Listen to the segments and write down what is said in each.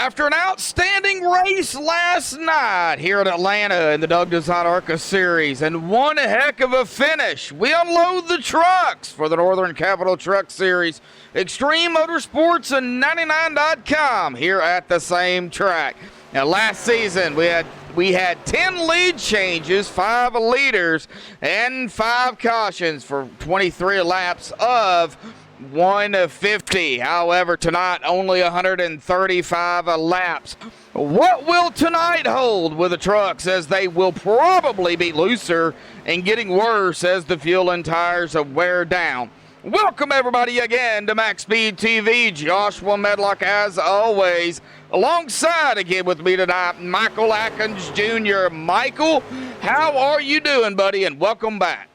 After an outstanding race last night here in Atlanta in the Doug Design ARCA Series, and one heck of a finish, we unload the trucks for the Northern Capital Truck Series, Extreme Motorsports and 99.com here at the same track. Now, last season we had 10 lead changes, 5 leaders, and 5 cautions for 23 laps of 150. However, tonight only 135 laps. What will tonight hold with the trucks, as they will probably be looser and getting worse as the fuel and tires wear down? Welcome everybody again to MaxSpeedTV. Joshua Medlock, as always, alongside again with me tonight, Michael Atkins Jr. Michael, how are you doing, buddy? And welcome back.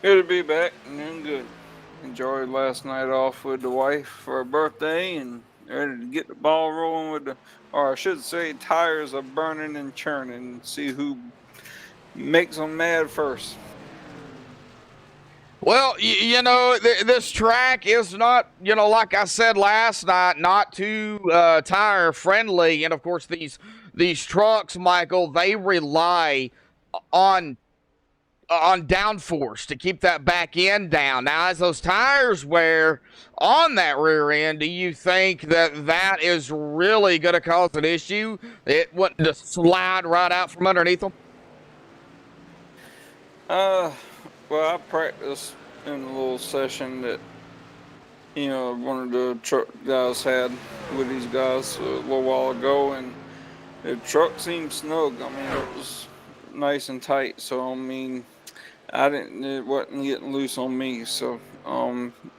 Good to be back and doing good. Enjoyed last night off with the wife for her birthday and ready to get the ball rolling with the, or I should say, tires are burning and churning. See who makes them mad first. Well, you know, this track is not, you know, like I said last night, not too tire friendly. And of course, these trucks, Michael, they rely on downforce to keep that back end down. Now, as those tires wear on that rear end, do you think that is really going to cause an issue? It wouldn't just slide right out from underneath them? Well, I practiced in a little session that, you know, one of the truck guys had with these guys a little while ago, and the truck seemed snug. I mean, it was nice and tight, so I mean, it wasn't getting loose on me. So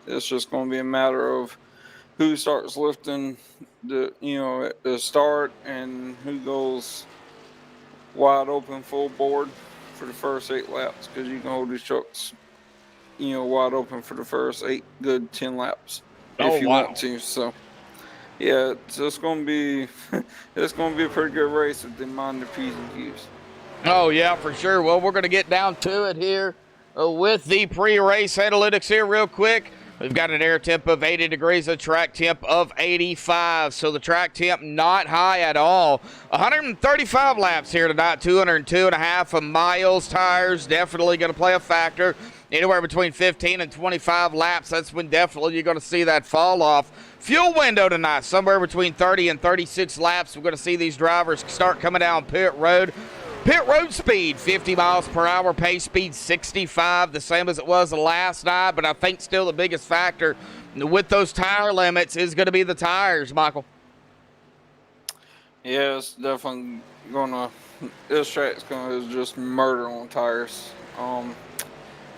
it's just going to be a matter of who starts lifting at the start, and who goes wide open full board for the first 8 laps, because you can hold these trucks, wide open for the first 10 laps if you want to. So yeah, it's going to be it's going to be a pretty good race if they mind the P's and Q's. Oh, yeah, for sure. Well, we're going to get down to it here with the pre-race analytics here real quick. We've got an air temp of 80 degrees, a track temp of 85. So the track temp not high at all. 135 laps here tonight, 202.5 miles. Tires definitely going to play a factor. Anywhere between 15 and 25 laps, that's when definitely you're going to see that fall off. Fuel window tonight, somewhere between 30 and 36 laps. We're going to see these drivers start coming down pit road. Pit road speed, 50 miles per hour. Pace speed, 65, the same as it was last night. But I think still the biggest factor with those tire limits is going to be the tires, Michael. Yeah, it's definitely going to – this track's going to just murder on tires.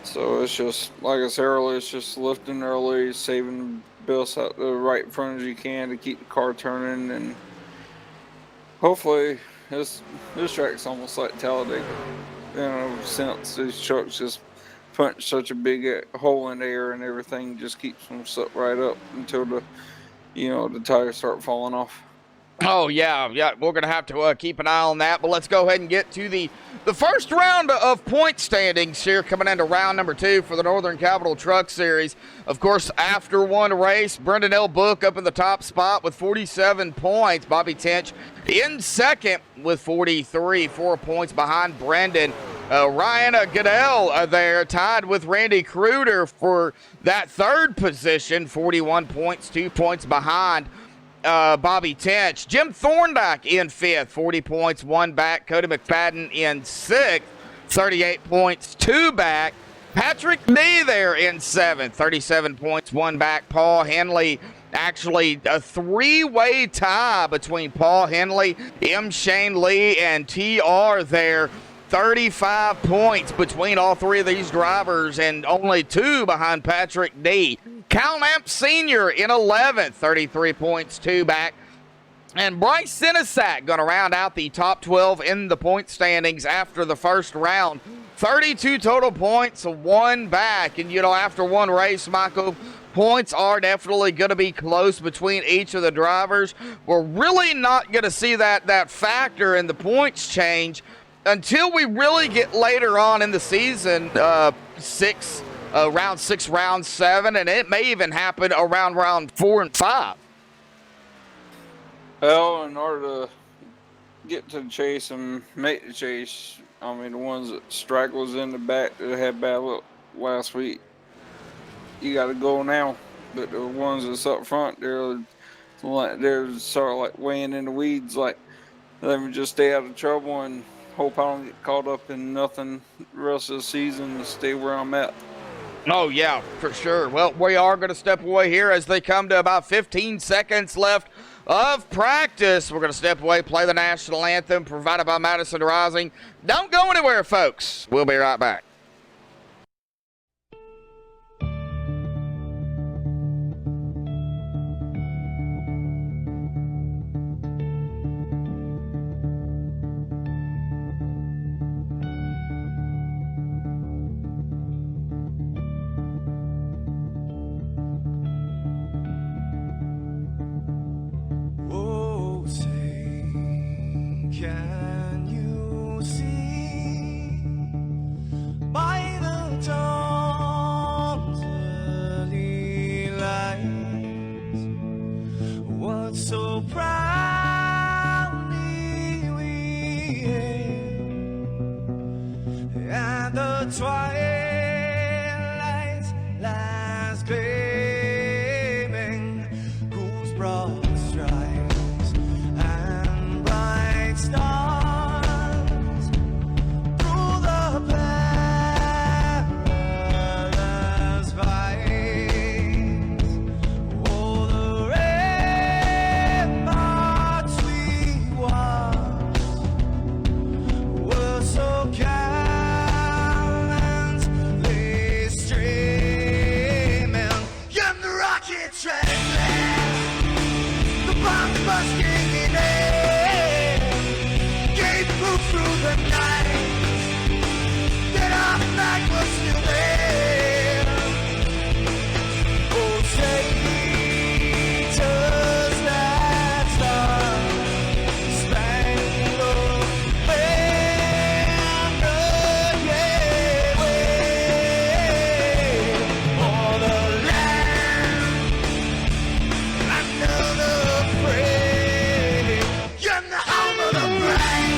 So it's just, like I said earlier, it's just lifting early, saving bills out the right in front as you can to keep the car turning, and hopefully – This track's almost like Talladega, since these trucks just punch such a big hole in the air, and everything just keeps them set right up until the tires start falling off. Oh, yeah, we're going to have to keep an eye on that. But let's go ahead and get to the first round of point standings here, coming into round number 2 for the Northern Capital Truck Series. Of course, after one race, Brendan L. Book up in the top spot with 47 points. Bobby Tench in second with 43, 4 points behind Brendan. Ryan Goodell there tied with Randy Cruder for that third position, 41 points, 2 points behind Bobby Tench. Jim Thorndike in 5th, 40 points, 1 back. Cody McFadden in 6th, 38 points, 2 back. Patrick Nee there in 7th, 37 points, 1 back. Paul Henley, actually a 3-way tie between Paul Henley, M. Shane Lee, and TR there. 35 points between all 3 of these drivers, and only 2 behind Patrick Nee. Cal Lamp Sr. in 11th, 33 points, 2 back. And Bryce Sinisak going to round out the top 12 in the point standings after the first round. 32 total points, 1 back. And, after one race, Michael, points are definitely going to be close between each of the drivers. We're really not going to see that factor in the points change until we really get later on in the season, round 6, round 7, and it may even happen around round 4 and 5. Well, in order to get to the chase and make the chase, I mean, the ones that stragglers in the back that had bad luck last week, you got to go now. But the ones that's up front, they're sort of like weighing in the weeds. Like, let me just stay out of trouble and hope I don't get caught up in nothing the rest of the season and stay where I'm at. Oh, yeah, for sure. Well, we are going to step away here as they come to about 15 seconds left of practice. We're going to step away, play the national anthem provided by Madison Rising. Don't go anywhere, folks. We'll be right back. Oh, say, can you see by the dawn's early light what so proudly we hailed at the twilight's last gleaming, whose broad stripes and bright stars through the perilous fight, oh, the ramparts we watched were so gallantly streaming, and the rockets ran the bombs bursting in air gave proof through the night that our flag was still there. Oh, say, does that star-spangled banner yet wave o'er the land under the free and the home of the brave?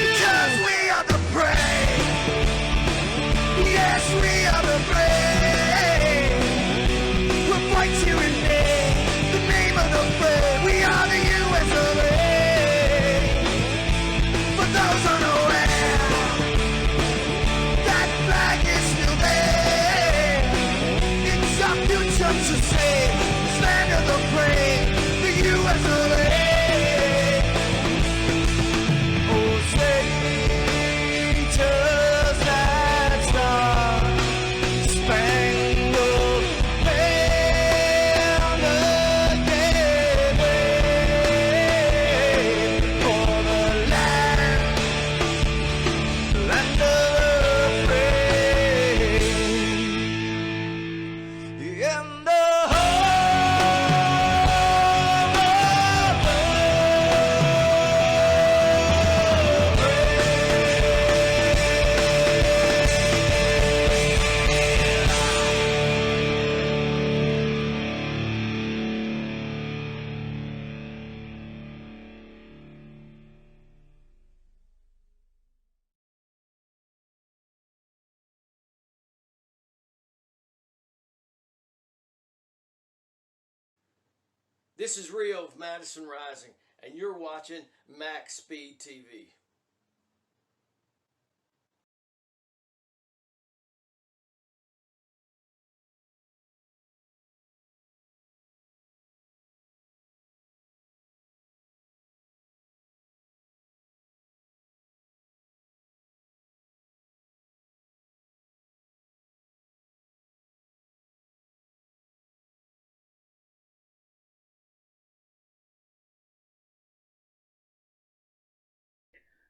Because we are the brave. Yes, we are the brave. We'll fight to invade the name of the brave. We are the U.S. of A. For those unaware, that flag is still there. It's our future to save this land of the brave, the U.S. of A. Oh, say, does that star-spangled banner yet wave o'er the land of the free and the This is Rio of Madison Rising, and you're watching MaxSpeedTV.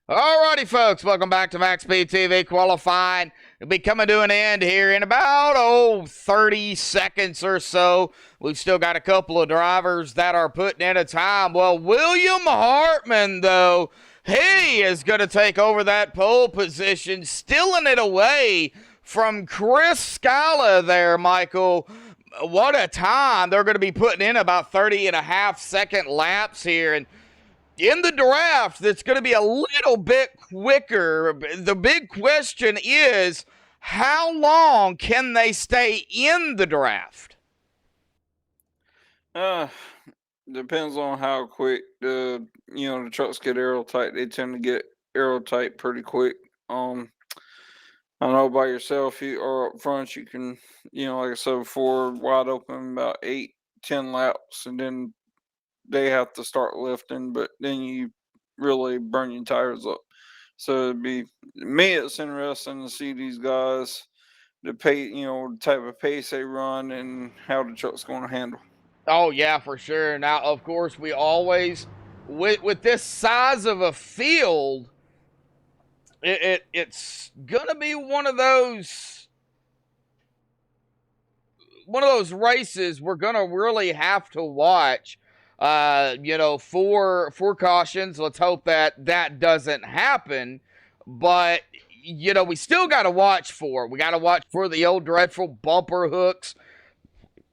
Alrighty, folks, welcome back to MaxSpeedTV. Qualifying will be coming to an end here in about 30 seconds or so. We've still got a couple of drivers that are putting in a time. Well, William Hartman, though, he is going to take over that pole position, stealing it away from Chris Scala there, Michael. What a time. They're going to be putting in about 30.5-second laps here, and in the draft, that's going to be a little bit quicker. The big question is, how long can they stay in the draft? Depends on how quick the trucks get aerotight. They tend to get aerotight pretty quick. I know by yourself or up front you can, like I said before, wide open about 8-10 laps, and then they have to start lifting, but then you really burn your tires up. So it'd be me. It's interesting to see these guys, the the type of pace they run and how the truck's going to handle. Oh, yeah, for sure. Now, of course, we always, with this size of a field, it's going to be one of those races we're going to really have to watch. For cautions. Let's hope that doesn't happen. But, we still got to watch for. We got to watch for the old dreadful bumper hooks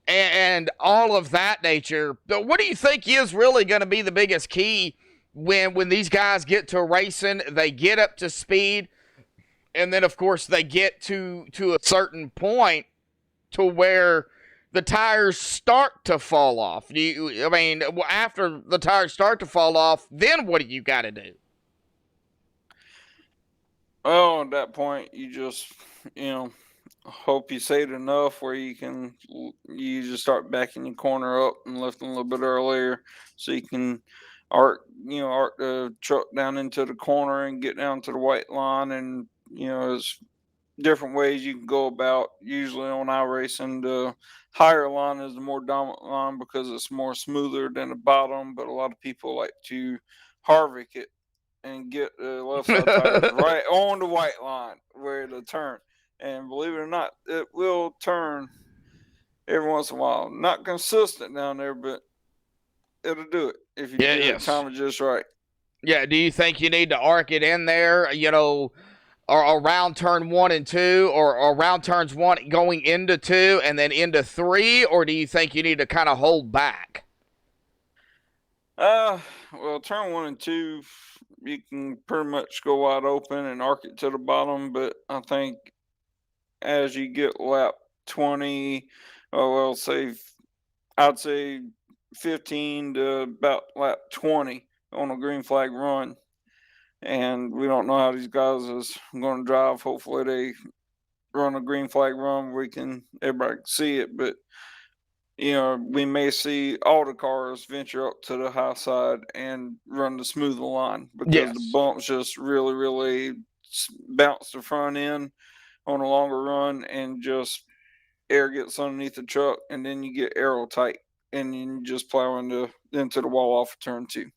and all of that nature. But what do you think is really going to be the biggest key when these guys get to racing? They get up to speed, and then, of course, they get to a certain point to where the tires start to fall off. After the tires start to fall off, then what do you got to do? Well, at that point, you just, hope you saved enough where you just start backing your corner up and lifting a little bit earlier, so you can arc the truck down into the corner and get down to the white line. And there's different ways you can go about. Usually on iRacing, the higher line is the more dominant line because it's more smoother than the bottom, but a lot of people like to Harvick it and get the left side tires right on the white line where it'll turn. And believe it or not, it will turn every once in a while. Not consistent down there, but it'll do it if you get it time it just right. Yeah, do you think you need to arc it in there, or around turn 1 and 2, or around turns 1 going into 2 and then into 3, or do you think you need to kind of hold back? Well, turn 1 and 2, you can pretty much go wide open and arc it to the bottom, but I think as you get lap 20, I'd say 15 to about lap 20 on a green flag run. And we don't know how these guys is going to drive. Hopefully they run a green flag run where everybody can see it. But, we may see all the cars venture up to the high side and run the smoother line because the bumps just really, really bounce the front end on a longer run, and just air gets underneath the truck, and then you get aero tight, and you just plow into the wall off of turn 2.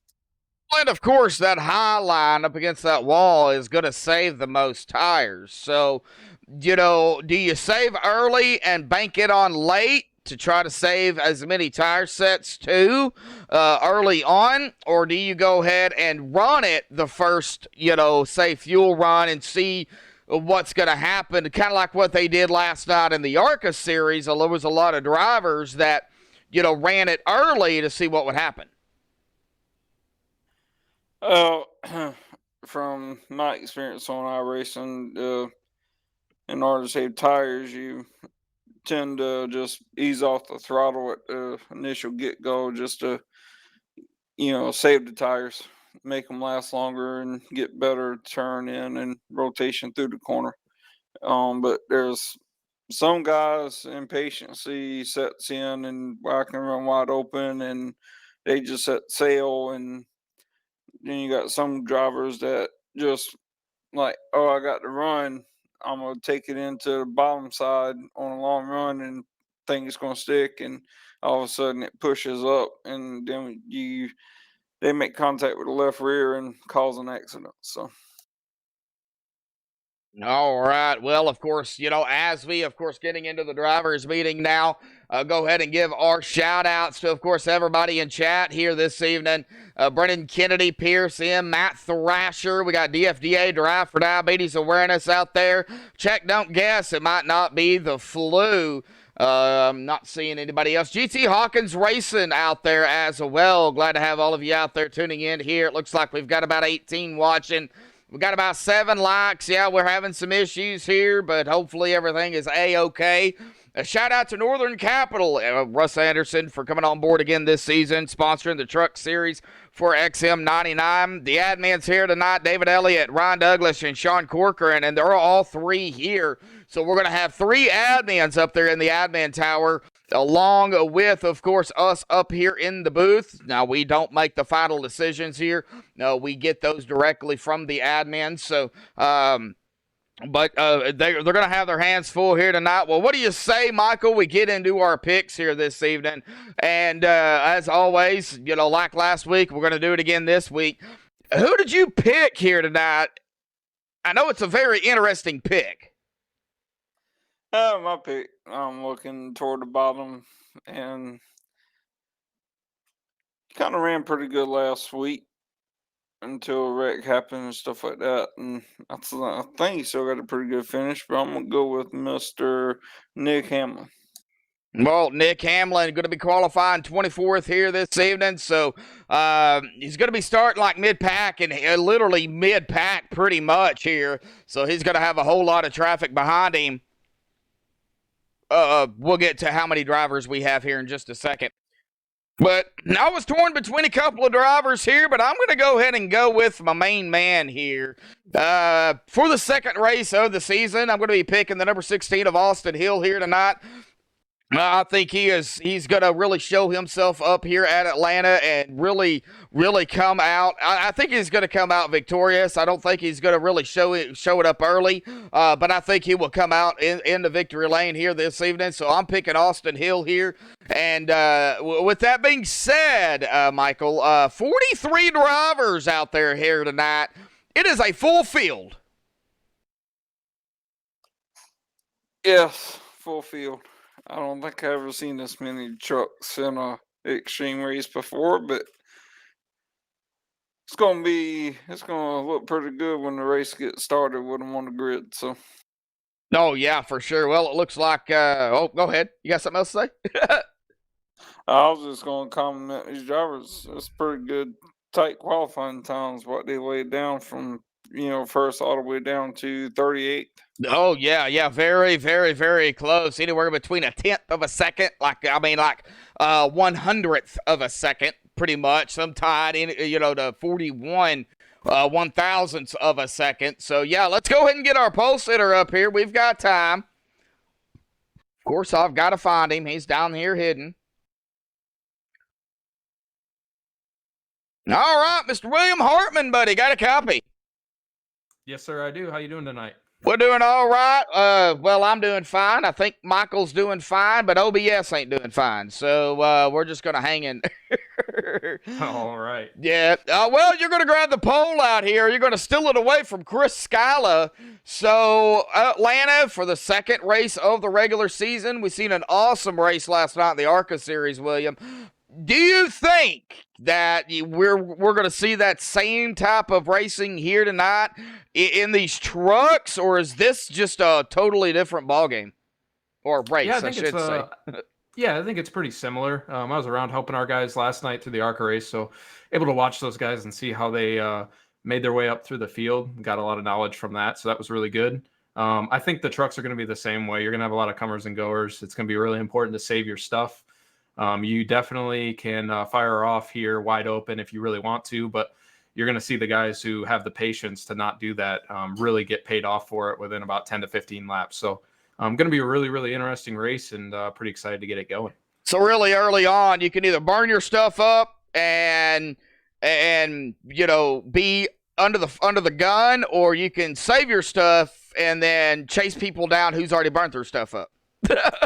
And of course, that high line up against that wall is going to save the most tires. So, do you save early and bank it on late to try to save as many tire sets too early on? Or do you go ahead and run it the first, say fuel run and see what's going to happen? Kind of like what they did last night in the ARCA series. There was a lot of drivers that, ran it early to see what would happen. From my experience on iRacing, in order to save tires, you tend to just ease off the throttle at the initial get-go, just to, save the tires, make them last longer, and get better turn in and rotation through the corner. But there's some guys, impatience sets in, and I can run wide open, and they just set sail. And then you got some drivers that just like, oh, I got to run, I'm gonna take it into the bottom side on a long run and think it's gonna stick, and all of a sudden it pushes up, and then you they make contact with the left rear and cause an accident. So. All right. Well, of course, as we, of course, getting into the drivers meeting now, go ahead and give our shout outs to, of course, everybody in chat here this evening. Brennan Kennedy, Pierce M, Matt Thrasher. We got DFDA, Drive for Diabetes Awareness out there. Check, don't guess. It might not be the flu. I'm not seeing anybody else. GT Hawkins Racing out there as well. Glad to have all of you out there tuning in here. It looks like we've got about 18 watching. We got about 7 likes. Yeah, we're having some issues here, but hopefully everything is A-okay. A shout out to Northern Capital, Russ Anderson, for coming on board again this season, sponsoring the truck series for XM99. The admins here tonight, David Elliott, Ryan Douglas, and Sean Corcoran, and they're all 3 here. So we're going to have 3 admins up there in the admin tower, along with, of course, us up here in the booth. Now, we don't make the final decisions here. No, we get those directly from the admins. So, but they're going to have their hands full here tonight. Well, what do you say, Michael? We get into our picks here this evening. And as always, like last week, we're going to do it again this week. Who did you pick here tonight? I know it's a very interesting pick. My pick, I'm looking toward the bottom, and kind of ran pretty good last week until a wreck happened and stuff like that. And I think he still got a pretty good finish, but I'm going to go with Mr. Nick Hamlin. Well, Nick Hamlin going to be qualifying 24th here this evening, so he's going to be starting like mid-pack and literally mid-pack pretty much here, so he's going to have a whole lot of traffic behind him. We'll get to how many drivers we have here in just a second. But I was torn between a couple of drivers here, but I'm going to go ahead and go with my main man here. For the second race of the season, I'm going to be picking the number 16 of Austin Hill here tonight. I think he's going to really show himself up here at Atlanta and really come out. I think he's going to come out victorious. I don't think he's going to really show it up early, but I think he will come out in the victory lane here this evening. So I'm picking Austin Hill here. And with that being said, Michael, 43 drivers out there here tonight. It is a full field. Yes, full field. I don't think I've ever seen this many trucks in a extreme race before, but it's gonna look pretty good when the race gets started with them on the grid. So. Oh yeah, for sure. Well, it looks like. Go ahead. You got something else to say? I was just gonna compliment these drivers. It's pretty good, tight qualifying times. What they laid down from first all the way down to 38th. Oh, yeah, very, very, very close. Anywhere between a 10th of a second, like 100th of a second, pretty much. Some tied in, to 41 1,000ths of a second. So, yeah, let's go ahead and get our pole sitter up here. We've got time. Of course, I've got to find him. He's down here hidden. All right, Mr. William Hartman, buddy, got a copy. Yes, sir, I do. How you doing tonight? We're doing all right. Well, I'm doing fine. I think Michael's doing fine, but OBS ain't doing fine. So we're just going to hang in there. All right. Yeah. Well, you're going to grab the pole out here. You're going to steal it away from Chris Scala. So Atlanta for the second race of the regular season. We've seen an awesome race last night in the ARCA series, William. Do you think that we're going to see that same type of racing here tonight in these trucks, or is this just a totally different ballgame? Or race, I should say. Yeah, I think it's pretty similar. I was around helping our guys last night through the ARCA race, so able to watch those guys and see how they made their way up through the field. Got a lot of knowledge from that, so that was really good. I think the trucks are going to be the same way. You're going to have a lot of comers and goers. It's going to be really important to save your stuff. You definitely can fire off here wide open if you really want to, but you're going to see the guys who have the patience to not do that really get paid off for it within about 10 to 15 laps. So going to be a really, really interesting race and pretty excited to get it going. So really early on, you can either burn your stuff up and be under the gun, or you can save your stuff and then chase people down who's already burnt their stuff up.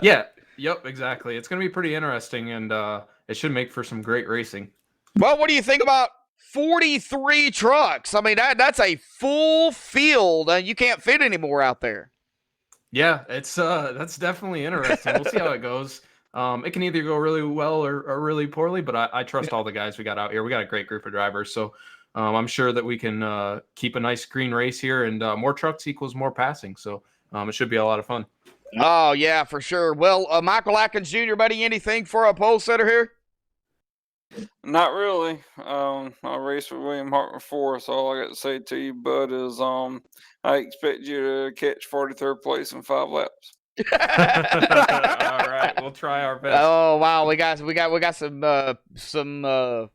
Yeah. Yep, exactly. It's going to be pretty interesting, and it should make for some great racing. Well, what do you think about 43 trucks. I mean, that's a full field. You can't fit any more out there. Yeah, it's that's definitely interesting. We'll see how it goes. It can either go really well or really poorly, but I trust all the guys we got out here. We got a great group of drivers, so I'm sure that we can keep a nice green race here, and more trucks equals more passing. So it should be a lot of fun. Oh, yeah, for sure. Well, Michael Atkins Jr., buddy, anything for a pole sitter here? Not really. I raced with William Hart before, so all I got to say to you, bud, is I expect you to catch 43rd place in 5 laps. All right, we'll try our best. Oh, wow, we got some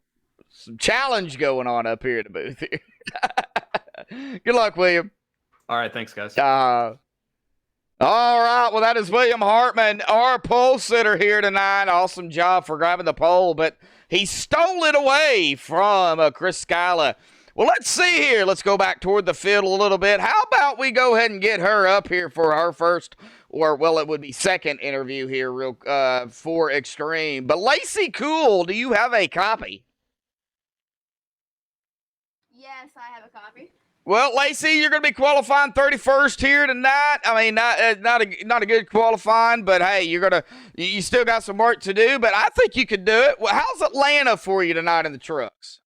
challenge going on up here in the booth here. Good luck, William. All right, thanks, guys. All right, well, that is William Hartman, our pole sitter here tonight. Awesome job for grabbing the pole, but he stole it away from Chris Skyla. Well, let's see here. Let's go back toward the field a little bit. How about we go ahead and get her up here for her first, or, well, it would be second interview here for Extreme. But Lacey Cool, do you have a copy? Yes, I have a copy. Well, Lacey, you're going to be qualifying 31st here tonight. I mean, not a good qualifying, but hey, you still got some work to do. But I think you could do it. Well, how's Atlanta for you tonight in the trucks?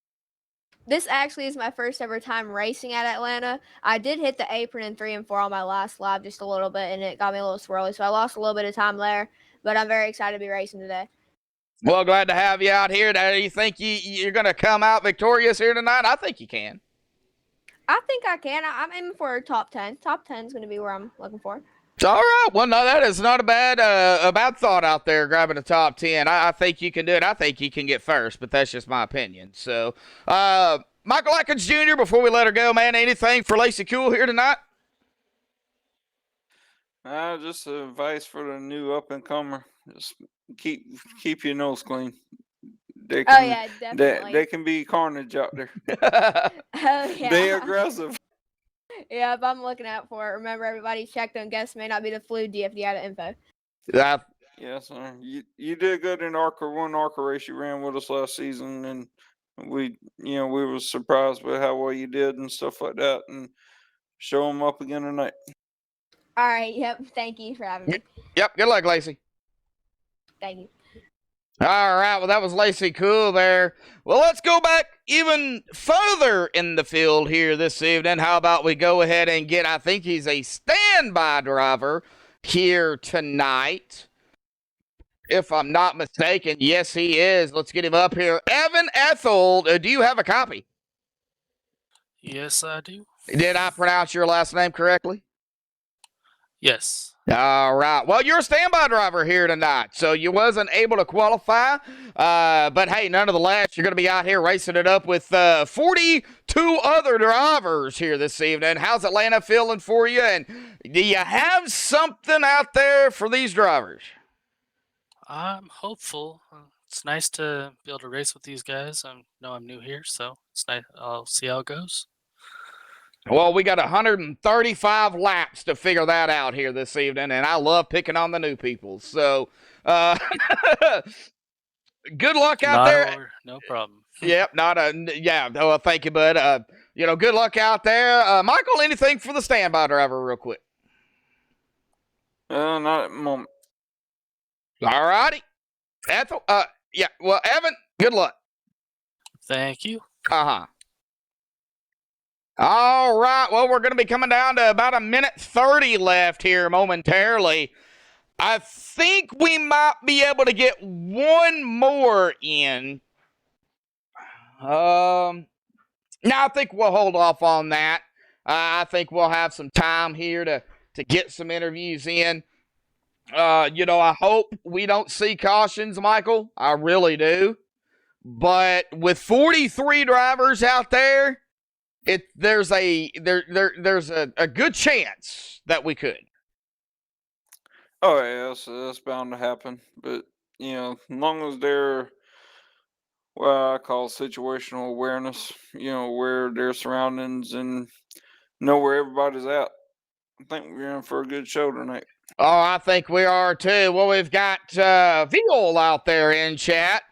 This actually is my first ever time racing at Atlanta. I did hit the apron in 3 and 4 on my last lap just a little bit, and it got me a little swirly, so I lost a little bit of time there. But I'm very excited to be racing today. Well, glad to have you out here. Do you think you're going to come out victorious here tonight? I think you can. I think I can. I'm aiming for a top 10. Top 10 is going to be where I'm looking for. All right. Well, no, that is not a bad thought out there, grabbing a top 10. I think you can do it. I think you can get first, but that's just my opinion. So, Michael Atkins Jr., before we let her go, man, anything for Lacey Cool here tonight? Just advice for the new up-and-comer. Just keep your nose clean. Oh, yeah, definitely. They can be carnage out there. Oh, yeah. They aggressive. Yeah, if I'm looking out for it. Remember, everybody checked on guests may not be the flu DFD out of info. Yes, sir. You did good in one ARCA race you ran with us last season, and we were surprised with how well you did and stuff like that, and show them up again tonight. All right, yep. Thank you for having me. Yep, good luck, Lacey. Thank you. All right, well, that was Lacey Cool there. Well, let's go back even further in the field here this evening. How about we go ahead and get, I think he's a standby driver here tonight, if I'm not mistaken. Yes, he is. Let's get him up here. Evan Ethel, do you have a copy? Yes, I do. Did I pronounce your last name correctly? Yes. All right. Well, you're a standby driver here tonight, so you wasn't able to qualify. But, hey, nonetheless, you're going to be out here racing it up with 42 other drivers here this evening. How's Atlanta feeling for you? And do you have something out there for these drivers? I'm hopeful. It's nice to be able to race with these guys. I know I'm new here, so it's nice. I'll see how it goes. Well, we got 135 laps to figure that out here this evening, and I love picking on the new people. So, good luck out there. No problem. Yep, Oh, thank you, bud. Good luck out there. Michael, anything for the standby driver, real quick? Not at the moment. All righty. Ethel, well, Evan, good luck. Thank you. Uh-huh. All right, well, we're going to be coming down to about a minute 30 left here momentarily. I think we might be able to get one more in. No, I think we'll hold off on that. I think we'll have some time here to get some interviews in. I hope we don't see cautions, Michael. I really do. But with 43 drivers out there, there's a good chance that we could. Oh yeah, that's bound to happen. But as long as they're what I call situational awareness, where their surroundings and know where everybody's at, I think we're in for a good show tonight. Oh, I think we are too. Well, we've got Viol out there in chat.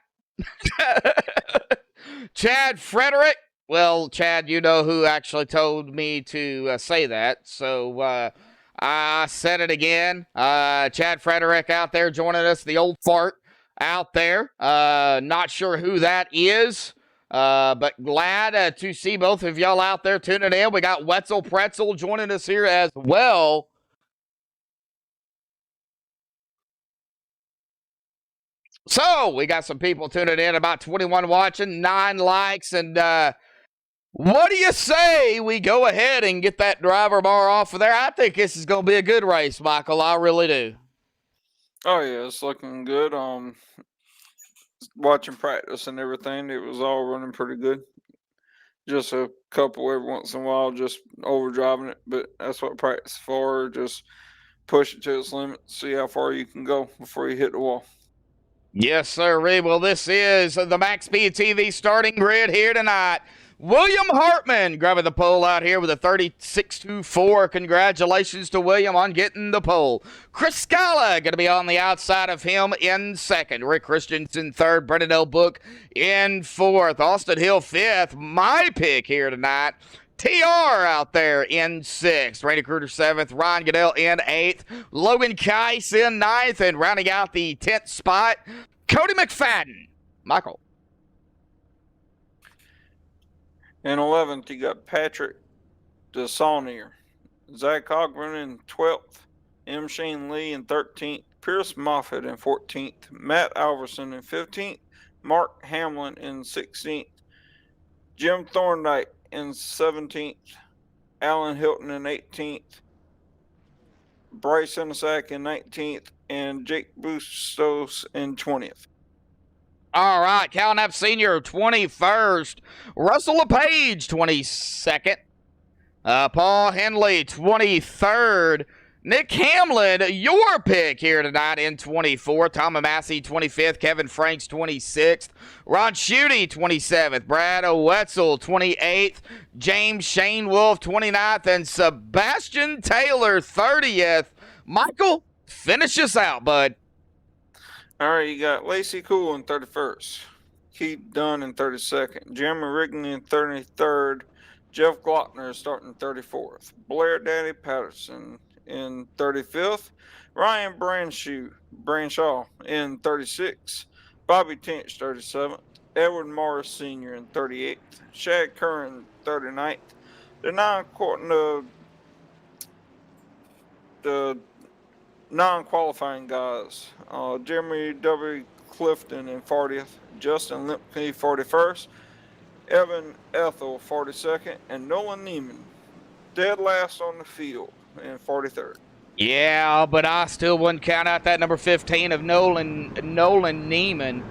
Chad Frederick. Well, Chad, you know who actually told me to say that. So I said it again. Chad Frederick out there joining us, the old fart out there. Not sure who that is. But glad to see both of y'all out there tuning in. We got Wetzel Pretzel joining us here as well. So we got some people tuning in, about 21 watching, 9 likes, and what do you say we go ahead and get that driver bar off of there? I think this is going to be a good race, Michael. I really do. Oh yeah, it's looking good. Watching practice and everything, it was all running pretty good. Just a couple every once in a while, just overdriving it, but that's what practice is for. Just push it to its limit, see how far you can go before you hit the wall. Yes, sir. Well, this is the MaxSpeedTV starting grid here tonight. William Hartman grabbing the pole out here with a 36.24. Congratulations to William on getting the pole. Chris Scala going to be on the outside of him in second. Rick Christensen third. Brendan L. Book in fourth. Austin Hill fifth. My pick here tonight. TR out there in sixth. Randy Kruger seventh. Ryan Goodell in eighth. Logan Keiss in ninth. And rounding out the 10th spot, Cody McFadden. Michael. In 11th, you got Patrick DeSaunier. Zach Ogren in 12th. M. Shane Lee in 13th. Pierce Moffitt in 14th. Matt Alverson in 15th. Mark Hamlin in 16th. Jim Thorndike in 17th. Alan Hilton in 18th. Bryce Enasak in 19th. And Jake Bustos in 20th. All right, Cal Knapp Sr., 21st. Russell LePage, 22nd. Paul Henley, 23rd. Nick Hamlin, your pick here tonight in 24th. Tom Massey, 25th. Kevin Franks, 26th. Ron Schutte, 27th. Brad Wetzel, 28th. James Shane Wolf, 29th. And Sebastian Taylor, 30th. Michael, finish us out, bud. All right, you got Lacey Cool in 31st. Keith Dunn in 32nd. Jeremy Rigney in 33rd. Jeff Glockner starting 34th. Blair Daddy Patterson in 35th. Ryan Branshaw in 36th. Bobby Tinch 37th. Edward Morris Sr. in 38th. Shad Curran 39th. The non-qualifying guys, Jeremy W. Clifton in 40th, Justin Limpke 41st, Evan Ethel 42nd, and Nolan Neiman dead last on the field in 43rd. Yeah, but I still wouldn't count out that number 15 of Nolan Neiman.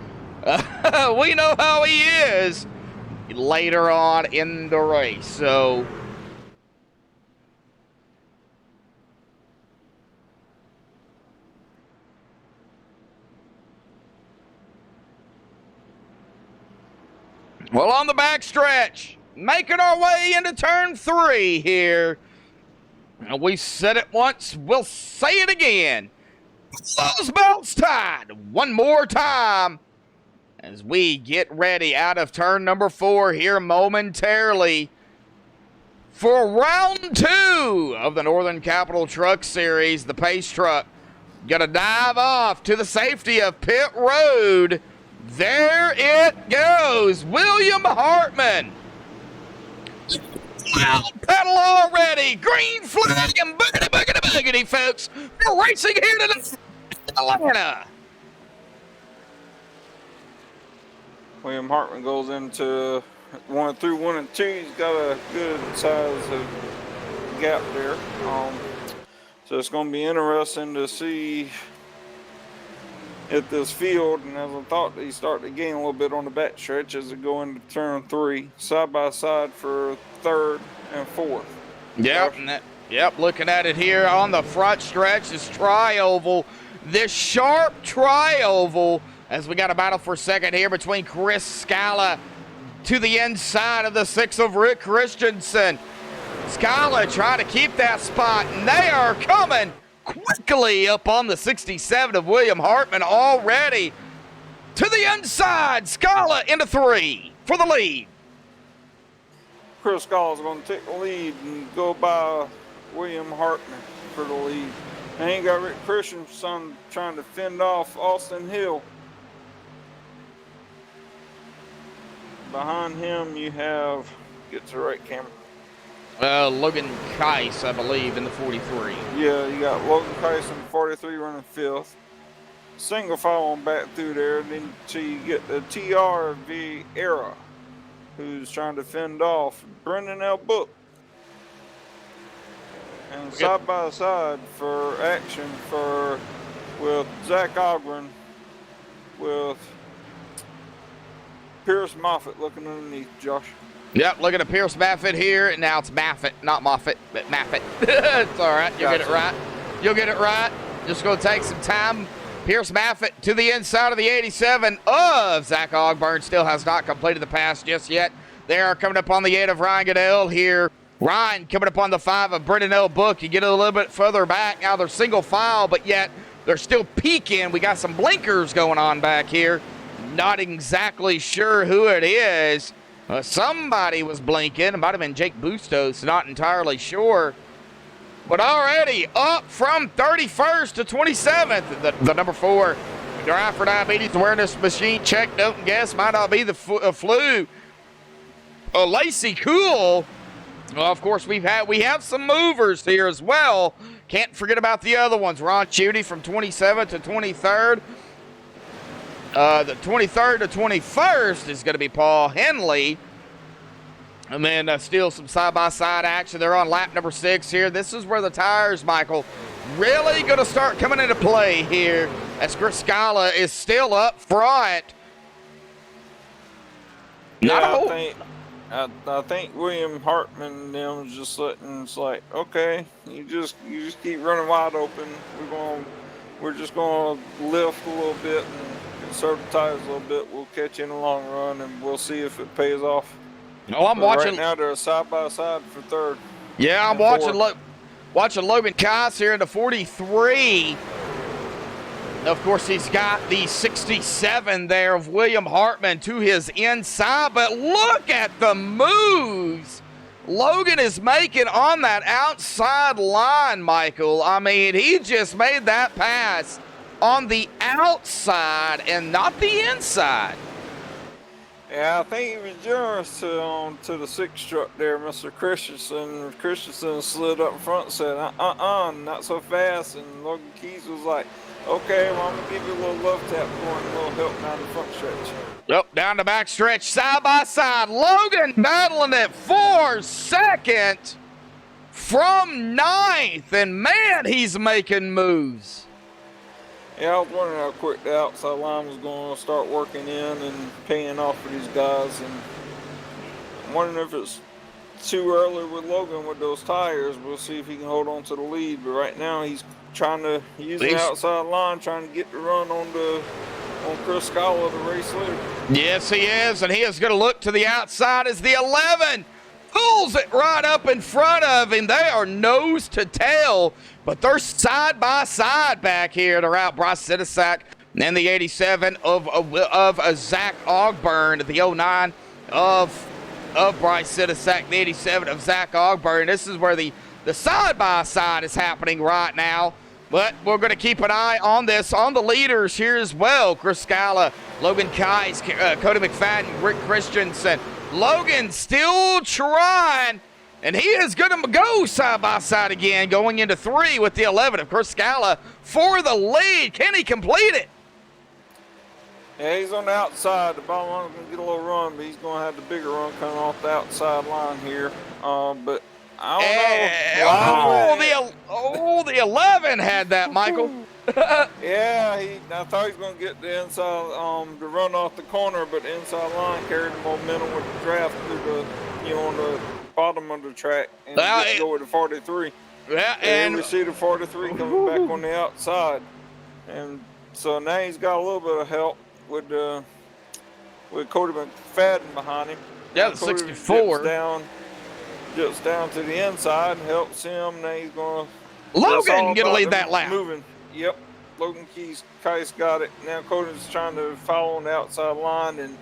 We know how he is later on in the race, so... Well, on the backstretch, making our way into turn 3 here. We said it once, we'll say it again. Those belts tied one more time as we get ready out of turn number 4 here momentarily for round 2 of the Northern Capital Truck Series. The pace truck gonna dive off to the safety of pit road. There it goes. William Hartman. Loud pedal already. Green flag and boogity, boogity, boogity, folks. We're racing here to Atlanta. William Hartman goes into 1 through 1 and 2. He's got a good size of gap there. So it's going to be interesting to see at this field, and as I thought, he started to gain a little bit on the back stretch as they go into turn 3, side by side for 3rd and 4th. Yep, looking at it here on the front stretch, this tri-oval, this sharp tri-oval, as we got a battle for second here between Chris Scala to the inside of the 6 of Rick Christensen. Scala trying to keep that spot, and they are coming quickly up on the 67 of William Hartman already. To the inside, Scala into 3. for the lead. Chris Scala's going to take the lead and go by William Hartman for the lead. And he got Rick Christensen trying to fend off Austin Hill. Behind him, you have, get to the right camera. Logan Keiss, I believe, in the 43. Yeah, you got Logan Keiss in the 43 running 5th. Single file on back through there. Then you get the TR Vieira, who's trying to fend off Brendan L. Book. And side by side for action with Zach Ogren with Pierce Moffitt looking underneath, Josh. Yep, looking at Pierce Moffitt here. Now it's Moffitt, not Moffitt, but Moffitt. It's all right. You'll get it right. You'll get it right. Just going to take some time. Pierce Moffitt to the inside of the 87 of Zach Ogburn. Still has not completed the pass just yet. They are coming up on the 8 of Ryan Goodell here. Ryan coming up on the 5 of Brendan L. Book. You get a little bit further back. Now they're single file, but yet they're still peeking. We got some blinkers going on back here. Not exactly sure who it is. Somebody was blinking. It might have been Jake Bustos. Not entirely sure. But already up from 31st to 27th. The number 4 Drive for Diabetes Awareness Machine check, don't guess. Might not be the flu. Lacey Cool. Well, of course, we have some movers here as well. Can't forget about the other ones. Ron Chudy from 27th to 23rd. The 23rd to 21st is going to be Paul Henley. And then still some side-by-side action. They're on lap number 6 here. This is where the tires, Michael, really going to start coming into play here as Chris Scala is still up front. Yeah, I think William Hartman and them was just letting, it's like, okay, you just keep running wide open. We're just gonna lift a little bit and conserve the tires a little bit. We'll catch you in the long run, and we'll see if it pays off. Oh, I'm watching. Right now they're side by side for 3rd. Yeah, I'm watching Logan Keiss here in the 43. Of course, he's got the 67 there of William Hartman to his inside, but look at the moves Logan is making on that outside line, Michael. I mean, he just made that pass on the outside and not the inside. Yeah, I think he was generous to the 6 truck there, Mr. Christensen. Christensen slid up front and said, not so fast. And Logan Keiss was like, okay, well, I'm going to give you a little love tap going, a little help down the front stretch. Yep, down the back stretch, side by side. Logan battling it for 2nd from 9th. And, man, he's making moves. Yeah, I was wondering how quick the outside line was going to start working in and paying off for these guys. And I'm wondering if it's too early with Logan with those tires. We'll see if he can hold on to the lead. But right now he's trying to use the outside line, trying to get the run on Chris Scala, the race leader. Yes, he is. And he is going to look to the outside as the 11 pulls it right up in front of him. They are nose to tail, but they're side by side back here to route Bryce Sidisak and the 87 of Zach Ogburn, the 09 of Bryce Sidisak, the 87 of Zach Ogburn. This is where the side by side is happening right now. But we're going to keep an eye on this, on the leaders here as well. Chris Scala, Logan Keiss, Cody McFadden, Rick Christensen. Logan still trying, and he is going to go side by side again, going into 3 with the 11 of Chris Scala for the lead. Can he complete it? Yeah, he's on the outside. The bottom line is going to get a little run, but he's going to have the bigger run coming off the outside line here. But I don't know. The 11 had that, Michael. Yeah, I thought he was going to get the inside, the run off the corner, but the inside line carried the momentum with the draft through on the bottom of the track and go with the 43. Yeah, and we see the 43 coming back on the outside, and so now he's got a little bit of help with Cody McFadden behind him. Yeah, the 64 jumps down to the inside and helps him. Now he's going to Logan going to lead that lap. Moving. Yep. Logan Keiss got it. Now Cody's trying to follow on the outside line, and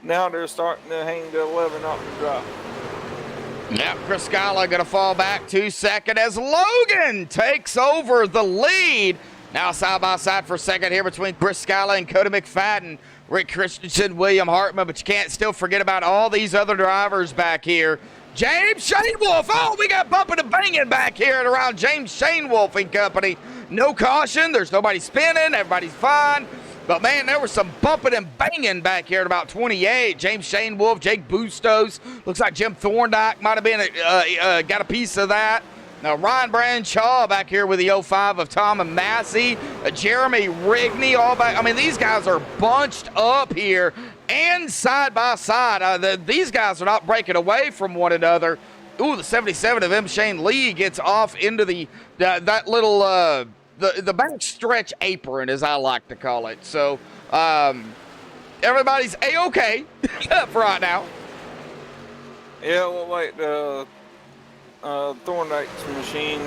now they're starting to hang the 11 up and drop. Yep, Chris Scala going to fall back 2 seconds as Logan takes over the lead. Now side by side for second here between Chris Scala and Cody McFadden. Rick Christensen, William Hartman, but you can't still forget about all these other drivers back here. James Shane Wolf. Oh, we got bumping and banging back here at around James Shane Wolf and company. No caution. There's nobody spinning. Everybody's fine. But, man, there was some bumping and banging back here at about 28. James Shane Wolf, Jake Bustos. Looks like Jim Thorndike might have been got a piece of that. Now, Ryan Branshaw back here with the 05 of Tom and Massey. Jeremy Rigney all back. I mean, these guys are bunched up here and side by side. These guys are not breaking away from one another. Ooh, the 77 of M. Shane Lee gets off into that little the back stretch apron, as I like to call it. So everybody's A-okay for right now. Yeah, well, like Thorndike's machine,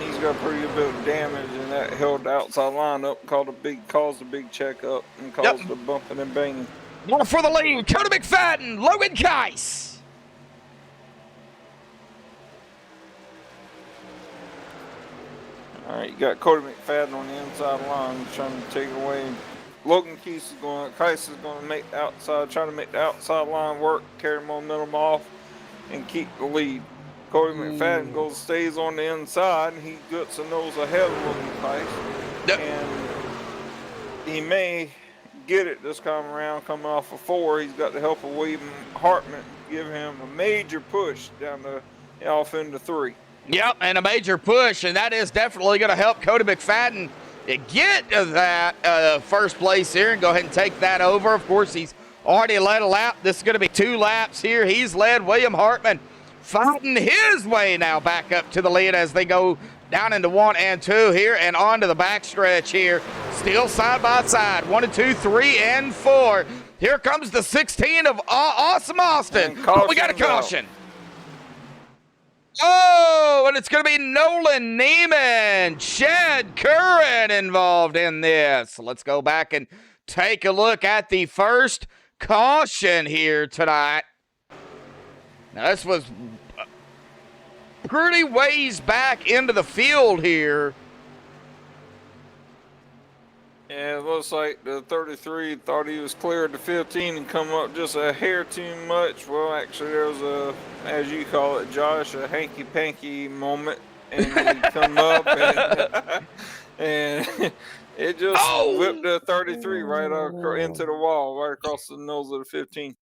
he's got a pretty good bit of damage, and that held the outside line up, caused a big checkup, and caused the bumping and banging. One for the lead, Cody McFadden, Logan Keiss. All right, you got Cody McFadden on the inside line trying to take it away. Logan Keiss is going to make the outside, trying to make the outside line work, carry momentum off, and keep the lead. Cody McFadden stays on the inside, and he gets a nose ahead of Logan Keiss. Yep. And he may get it this time around, coming off of 4. He's got the help of William Hartman, give him a major push down off into 3. Yep, and a major push, and that is definitely going to help Cody McFadden get that first place here and go ahead and take that over. Of course, he's already led a lap. This is going to be 2 laps here. He's led. William Hartman fighting his way now back up to the lead as they go down into 1 and 2 here and onto the backstretch here. Still side by side. 1 and 2, 3 and 4. Here comes the 16 of Awesome Austin. But we got a caution. Oh, and it's going to be Nolan Neiman, Chad Curran involved in this. So let's go back and take a look at the first caution here tonight. Now, this was pretty ways back into the field here. Yeah, it looks like the 33 thought he was clear to 15 and come up just a hair too much. Well, actually, there was a, as you call it, Josh, a hanky-panky moment. And he come up and it just whipped the 33 right into the wall, right across the nose of the 15.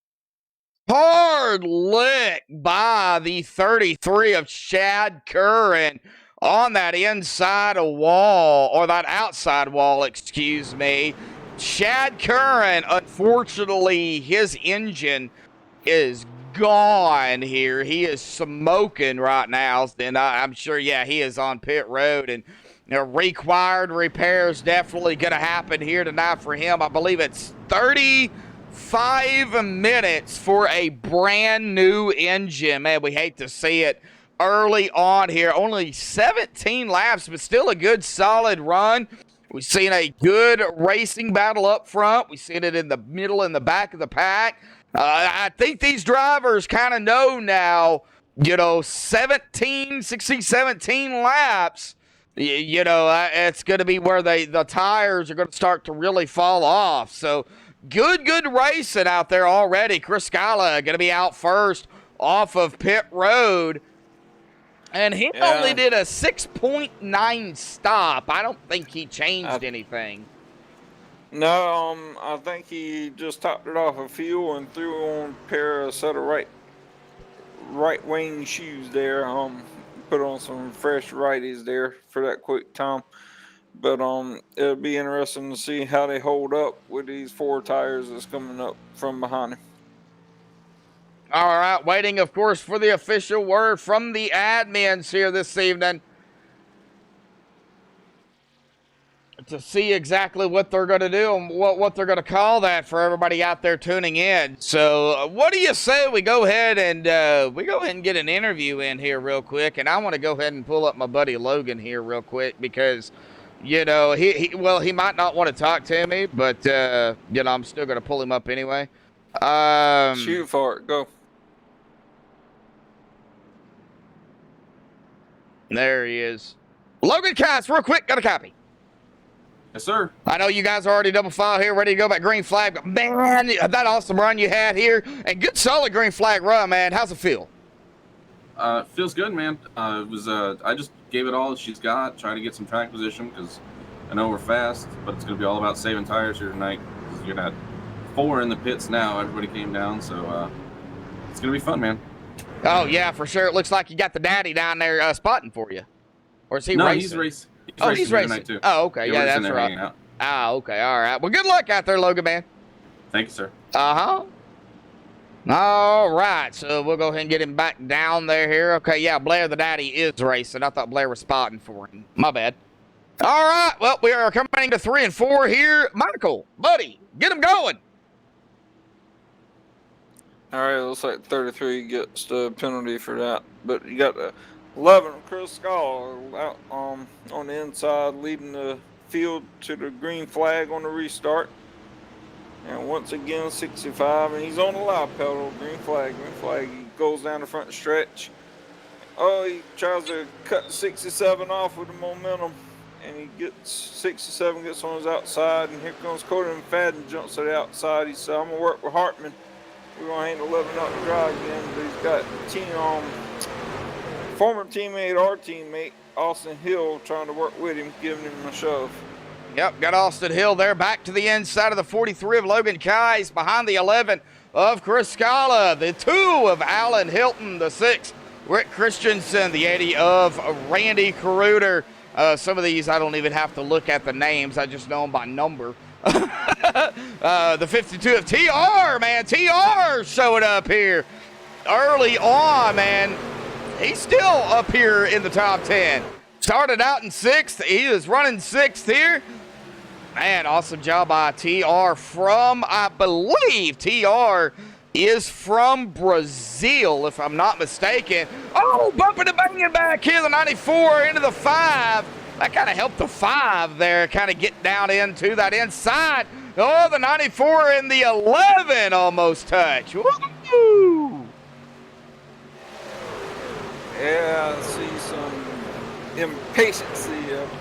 Hard lick by the 33 of Chad Curran on that inside wall, or that outside wall, excuse me. Chad Curran, unfortunately, his engine is gone here. He is smoking right now. And I'm sure, yeah, he is on pit road. And required repairs definitely going to happen here tonight for him. I believe it's 35 minutes for a brand new engine. Man, we hate to see it early on here. Only 17 laps, but still a good solid run. We've seen a good racing battle up front. We've seen it in the middle and the back of the pack. I think these drivers kind of know now, 16, 17 laps, it's going to be where the tires are going to start to really fall off. So good racing out there already. Chris Scala going to be out first off of pit road. And he only did a 6.9 stop. I don't think he changed anything. No, I think he just topped it off of fuel and threw on a set of right wing shoes there. Put on some fresh righties there for that quick time. But it'll be interesting to see how they hold up with these 4 tires that's coming up from behind him. All right, waiting, of course, for the official word from the admins here this evening to see exactly what they're going to do and what they're going to call that for everybody out there tuning in. So what do you say we go ahead and get an interview in here real quick? And I want to go ahead and pull up my buddy Logan here real quick because, he might not want to talk to me, but, I'm still going to pull him up anyway. Shoot for it. Go. There he is. Logan Cass, real quick, got a copy. Yes, sir. I know you guys are already double file here, ready to go back green flag, but man, that awesome run you had here, and good solid green flag run, man. How's it feel? Feels good, man. I just gave it all she's got, trying to get some track position because I know we're fast, but it's going to be all about saving tires here tonight. You're going to have 4 in the pits now. Everybody came down, so it's going to be fun, man. Oh, yeah, for sure. It looks like you got the daddy down there spotting for you. Or is he racing? He's racing. He's racing. Tonight, too. Oh, okay. Yeah, that's right. Okay. All right. Well, good luck out there, Logan, man. Thank you, sir. Uh-huh. All right. So we'll go ahead and get him back down there here. Okay, yeah, Blair the daddy is racing. I thought Blair was spotting for him. My bad. All right. Well, we are coming to 3 and 4 here. Michael, buddy, get him going. All right, looks like 33 gets the penalty for that. But you got 11, Chris Scholar, out on the inside, leading the field to the green flag on the restart. And once again, 65, and he's on the live pedal, green flag. He goes down the front stretch. Oh, he tries to cut 67 off with the momentum, and he gets 67, gets on his outside, and here comes Cody McFadden, jumps to the outside. He said, I'm going to work with Hartman. We're going to hang 11 up the drive again, but he's got former teammate, our teammate, Austin Hill, trying to work with him, giving him a shove. Yep, got Austin Hill there back to the inside of the 43 of Logan Kais, behind the 11 of Chris Scala, the 2 of Alan Hilton, the 6, Rick Christensen, the 80 of Randy Caruter. Some of these I don't even have to look at the names, I just know them by number. The 52 of TR, man, TR showing up here early on, man. He's still up here in the top 10. Started out in 6th, he is running 6th here. Man, awesome job by TR from, I believe TR is from Brazil, if I'm not mistaken. Oh, bumping and banging back here, the 94 into the 5. That kind of helped the 5 there kind of get down into that inside. Oh, the 94 and the 11 almost touch. Woo! Yeah, I see some impatience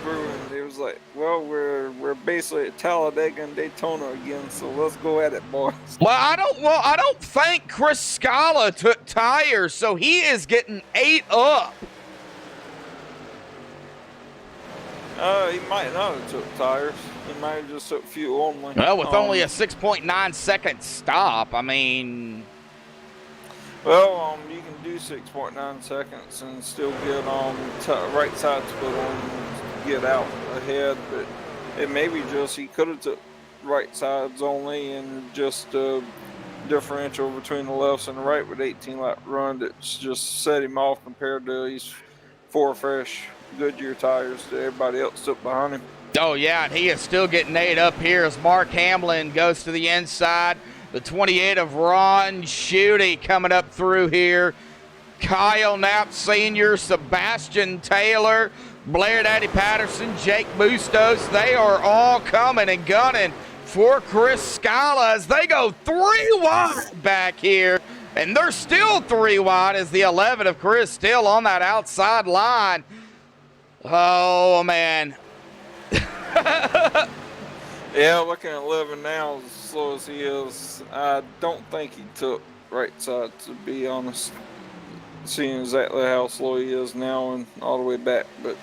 brewing. It was like, well, we're basically at Talladega and Daytona again, so let's go at it, boys. Well, I don't think Chris Scala took tires, so he is getting 8 up. He might not have took tires. He might have just took fuel only. Well, with only a 6.9 second stop, I mean. Well, you can do 6.9 seconds and still get right side split on and get out ahead, but it may be just he could have took right sides only and just differential between the lefts and the right with 18 lap run that's just set him off compared to these 4 fresh Goodyear tires that everybody else took behind him. Oh, yeah, and he is still getting 8 up here as Mark Hamlin goes to the inside. The 28 of Ron Schutte coming up through here. Kyle Knapp Sr., Sebastian Taylor, Blair Daddy Patterson, Jake Bustos. They are all coming and gunning for Chris Scala as they go 3 wide back here. And they're still 3 wide as the 11 of Chris still on that outside line. Oh, man. Yeah, looking at 11 now, as slow as he is, I don't think he took right side, to be honest. Seeing exactly how slow he is now and all the way back, but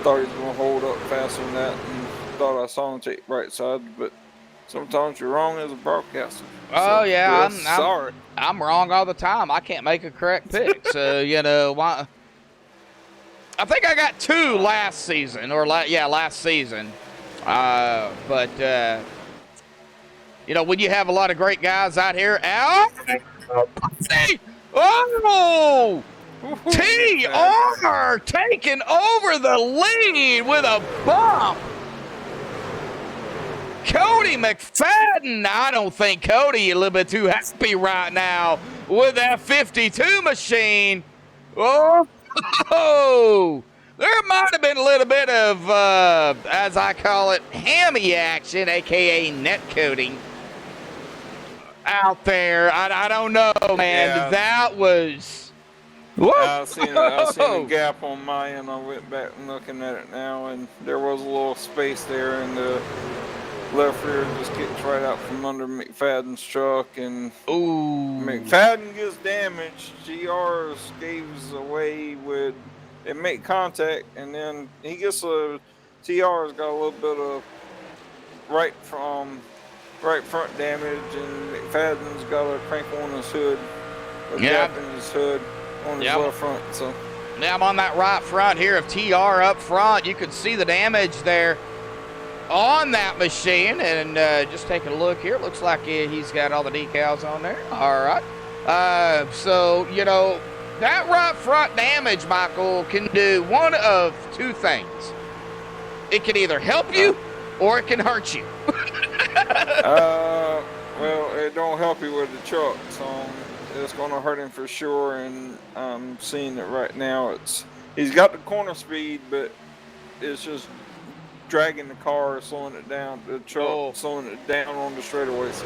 thought he was going to hold up faster than that and thought I saw him take right side, but sometimes you're wrong as a broadcaster. Oh, so, yeah, sorry. I'm wrong all the time. I can't make a correct pick, so, you know, why? I think I got 2 last season, last season. But, you know, when you have a lot of great guys out here, oh! TR taking over the lead with a bump. Cody McFadden. I don't think Cody a little bit too happy right now with that 52 machine. Oh! There might have been a little bit of, as I call it, hammy action, a.k.a. net coding. out there. I don't know, man. Yeah. That was. Whoa. I seen a gap on my end. I went back and looking at it now, and there was a little space there, and the left rear just gets right out from under McFadden's truck, and Ooh. McFadden gets damaged. GR escapes away with they make contact, and then he gets TR's got a little bit of right front damage, and McFadden's got a crinkle on his hood, a gap in his hood on his left front. So now I'm on that right front here of TR up front. You can see the damage there on that machine, and just taking a look here, it looks like he's got all the decals on there. All right. So, you know, that right front damage, Michael, can do one of two things. It can either help you or it can hurt you. Well, it don't help you with the truck, so it's going to hurt him for sure, and I'm seeing it right now. He's got the corner speed, but it's just dragging the car, slowing it down, the truck slowing it down on the straightaways.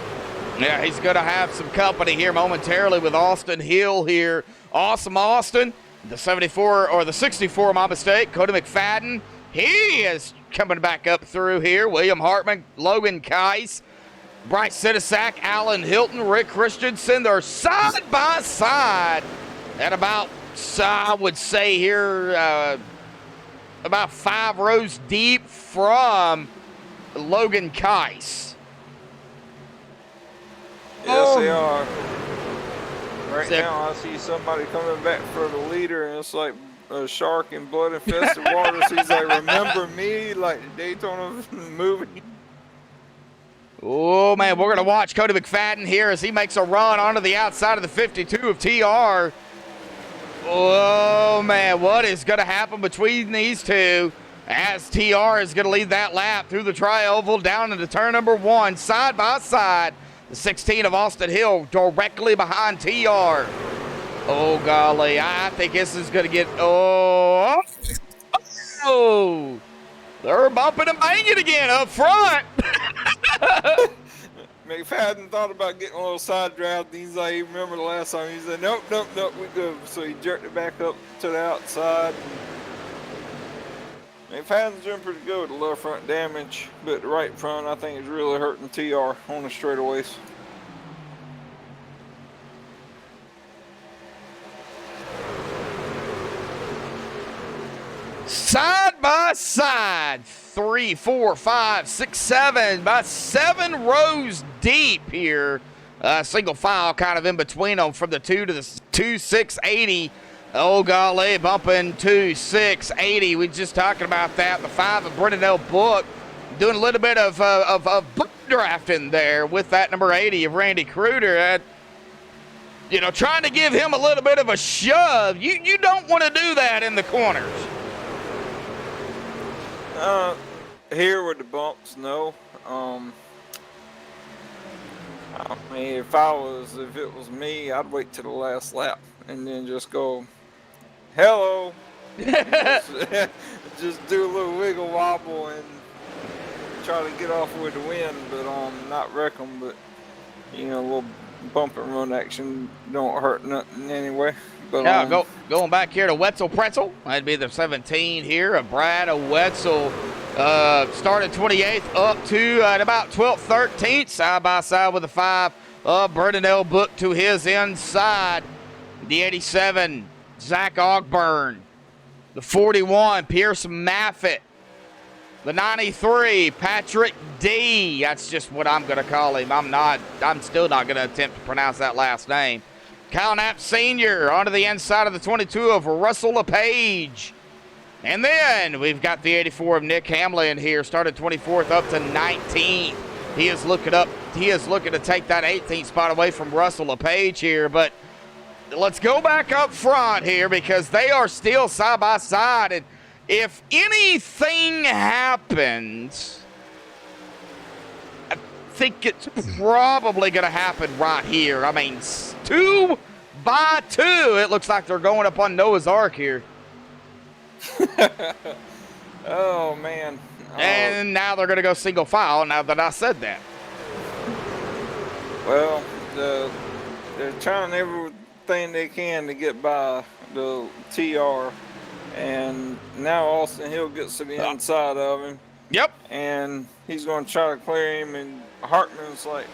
Yeah, he's going to have some company here momentarily with Austin Hill here. Awesome Austin, the 74, or the 64, my mistake, Cody McFadden. He is coming back up through here. William Hartman, Logan Keiss, Bryce Sitasak, Alan Hilton, Rick Christensen. They're side by side at about, I would say here, about 5 rows deep from Logan Keiss. Yes, they are. Right now, I see somebody coming back for the leader, and it's like a shark in blood-infested waters. He's like, remember me, like the Daytona movie. Oh, man, we're going to watch Cody McFadden here as he makes a run onto the outside of the 52 of TR. Oh, man, what is going to happen between these two as TR is going to lead that lap through the tri-oval down into turn number 1, side by side. The 16 of Austin Hill directly behind TR. Oh, golly, I think this is going to get, they're bumping and banging again up front. McFadden thought about getting a little side draft. He's like, he remember the last time. He said, nope, we good. So he jerked it back up to the outside. McFadden's doing pretty good with the left front damage, but the right front, I think, is really hurting TR on the straightaways. Side by side, 3, 4, 5, 6, 7, about 7 rows deep here. Single file kind of in between them from the 2 to the 2680. Oh, golly, bumping 2680. We just talking about that. The 5 of Brendan L. Book doing a little bit of book drafting there with that number 80 of Randy Cruder. You know, trying to give him a little bit of a shove. You don't want to do that in the corners. Here with the bumps, no. I mean, if it was me, I'd wait to the last lap and then just go, hello. just do a little wiggle wobble and try to get off with the wind, but not wreck them. But you know, a little bump and run action don't hurt nothing anyway. But yeah, going back here to Wetzel Pretzel. That'd be the 17 here of Brad Wetzel. Started 28th up to at about 12th, 13th, side by side with the 5 of Brendan L. Book to his inside. The 87, Zach Ogburn. The 41, Pierce Maffitt. The 93, Patrick D. That's just what I'm going to call him. I'm still not going to attempt to pronounce that last name. Kyle Knapp Sr. onto the inside of the 22 of Russell LePage. And then we've got the 84 of Nick Hamlin here, started 24th up to 19th. He is looking to take that 18th spot away from Russell LePage here, but let's go back up front here because they are still side by side. And if anything happens, I think it's probably going to happen right here. I mean, 2 by 2. It looks like they're going up on Noah's Ark here. Oh, man. And now they're going to go single file now that I said that. Well, they're trying everything they can to get by the TR, and now Austin Hill gets to the inside of him. Yep. And he's going to try to clear him, and Hartman's like,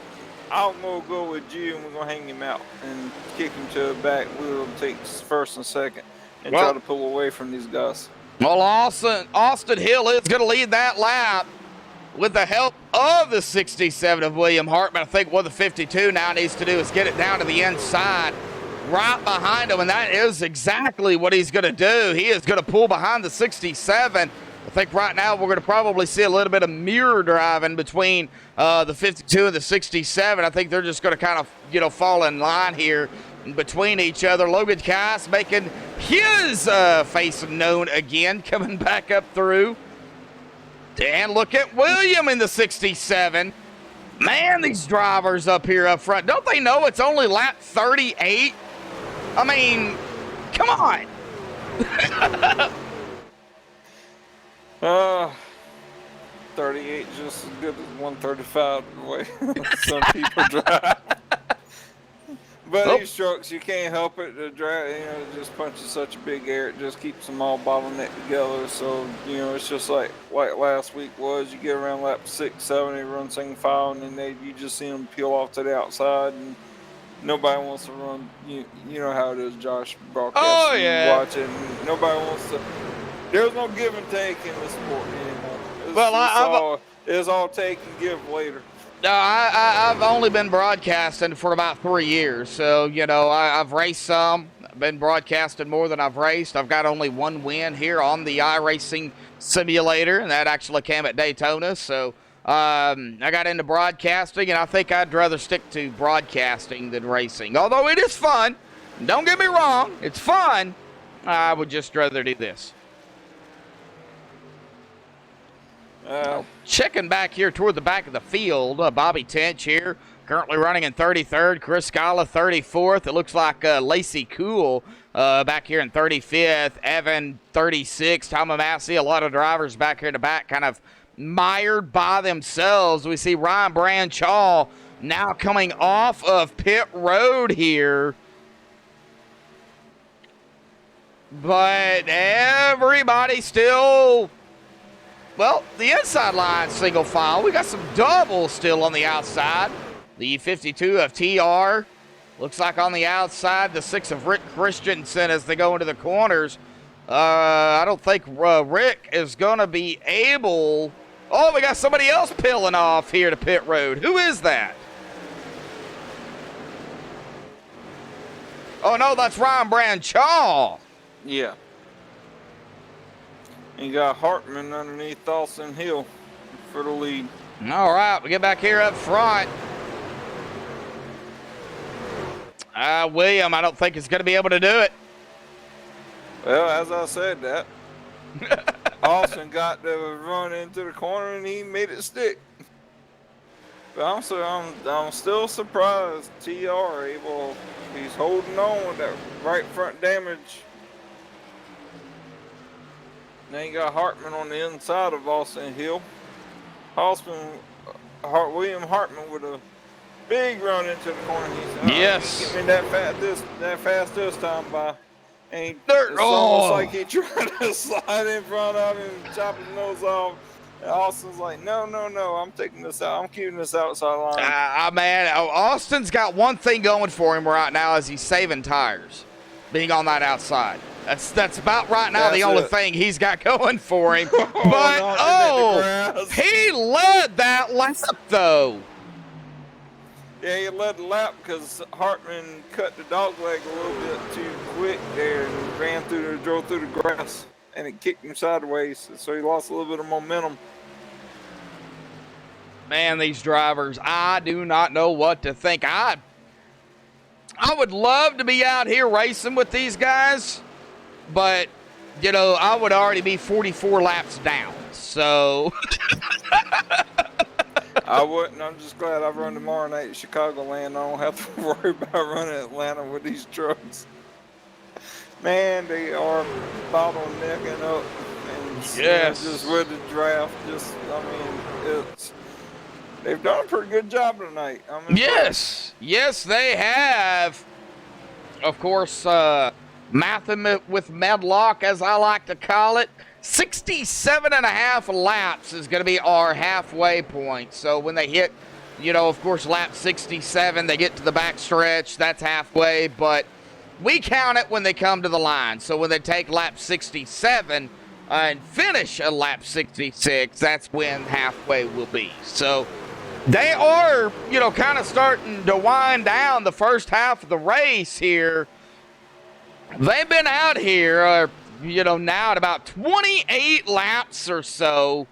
I'm going to go with you, and we're going to hang him out and kick him to the back. We'll take first and second and try to pull away from these guys. Well, Austin Hill is going to lead that lap with the help of the 67 of William Hartman. I think what the 52 now needs to do is get it down to the inside, right behind him, and that is exactly what he's going to do. He is going to pull behind the 67. I think right now we're going to probably see a little bit of mirror driving between the 52 and the 67. I think they're just going to kind of, fall in line here between each other. Logan Cass making his face known again, coming back up through. And look at William in the 67. Man, these drivers up here up front, don't they know it's only lap 38? I mean, come on. 38 just as good as 135 the way some people drive. But these trucks, you can't help it. The drive, it just punches such a big air. It just keeps them all bottlenecked together. So, it's just like last week was. You get around lap 6, 7, they run single file, and then you just see them peel off to the outside, and nobody wants to run. You know how it is, Josh, broadcasting. Oh, yeah. Watching. Nobody wants to. There's no give and take in the sport anymore. It's all take and give later. No, I've only been broadcasting for about 3 years, so, I've raced some, been broadcasting more than I've raced. I've got only one win here on the iRacing simulator, and that actually came at Daytona, so I got into broadcasting, and I think I'd rather stick to broadcasting than racing. Although it is fun, don't get me wrong, it's fun, I would just rather do this. Checking back here toward the back of the field, Bobby Tench here, currently running in 33rd. Chris Scala, 34th. It looks like Lacey Cool back here in 35th. Evan, 36th. Tom Massey, a lot of drivers back here in the back kind of mired by themselves. We see Ryan Branchaw now coming off of pit road here. But everybody still... Well, the inside line single file. We got some doubles still on the outside. The 52 of TR. Looks like on the outside, the 6 of Rick Christensen as they go into the corners. I don't think Rick is going to be able... Oh, we got somebody else peeling off here to pit road. Who is that? Oh, no, that's Ryan Branchaw. Yeah. You got Hartman underneath Austin Hill for the lead. All right, we get back here up front. William, I don't think is going to be able to do it. Well, as I said that, Austin got to run into the corner and he made it stick. But I'm still surprised TR he's holding on with that right front damage. Now you got Hartman on the inside of Austin Hill. William Hartman with a big run into the corner. Yes. Get me that fast this time by. And it's almost like he tried to slide in front of him and chop his nose off. And Austin's like, no, I'm taking this out. I'm keeping this outside line. Man, Austin's got one thing going for him right now is he's saving tires, being on that outside. That's about right now the only thing he's got going for him. But, he led that lap, though. Yeah, he led the lap because Hartman cut the dog leg a little bit too quick there and drove through the grass, and it kicked him sideways, so he lost a little bit of momentum. Man, these drivers, I do not know what to think. I would love to be out here racing with these guys, but, I would already be 44 laps down, so... I wouldn't. I'm just glad I run tomorrow night at Chicagoland. I don't have to worry about running Atlanta with these trucks. Man, they are bottlenecking up. And yes. Just with the draft, they've done a pretty good job tonight. I'm impressed. Yes, they have. Of course, Matham with Medlock, as I like to call it. 67.5 laps is going to be our halfway point. So when they hit, of course, lap 67, they get to the back stretch. That's halfway, but we count it when they come to the line. So when they take lap 67 and finish at lap 66, that's when halfway will be. So they are, kind of starting to wind down the first half of the race here. They've been out here, now at about 28 laps or so.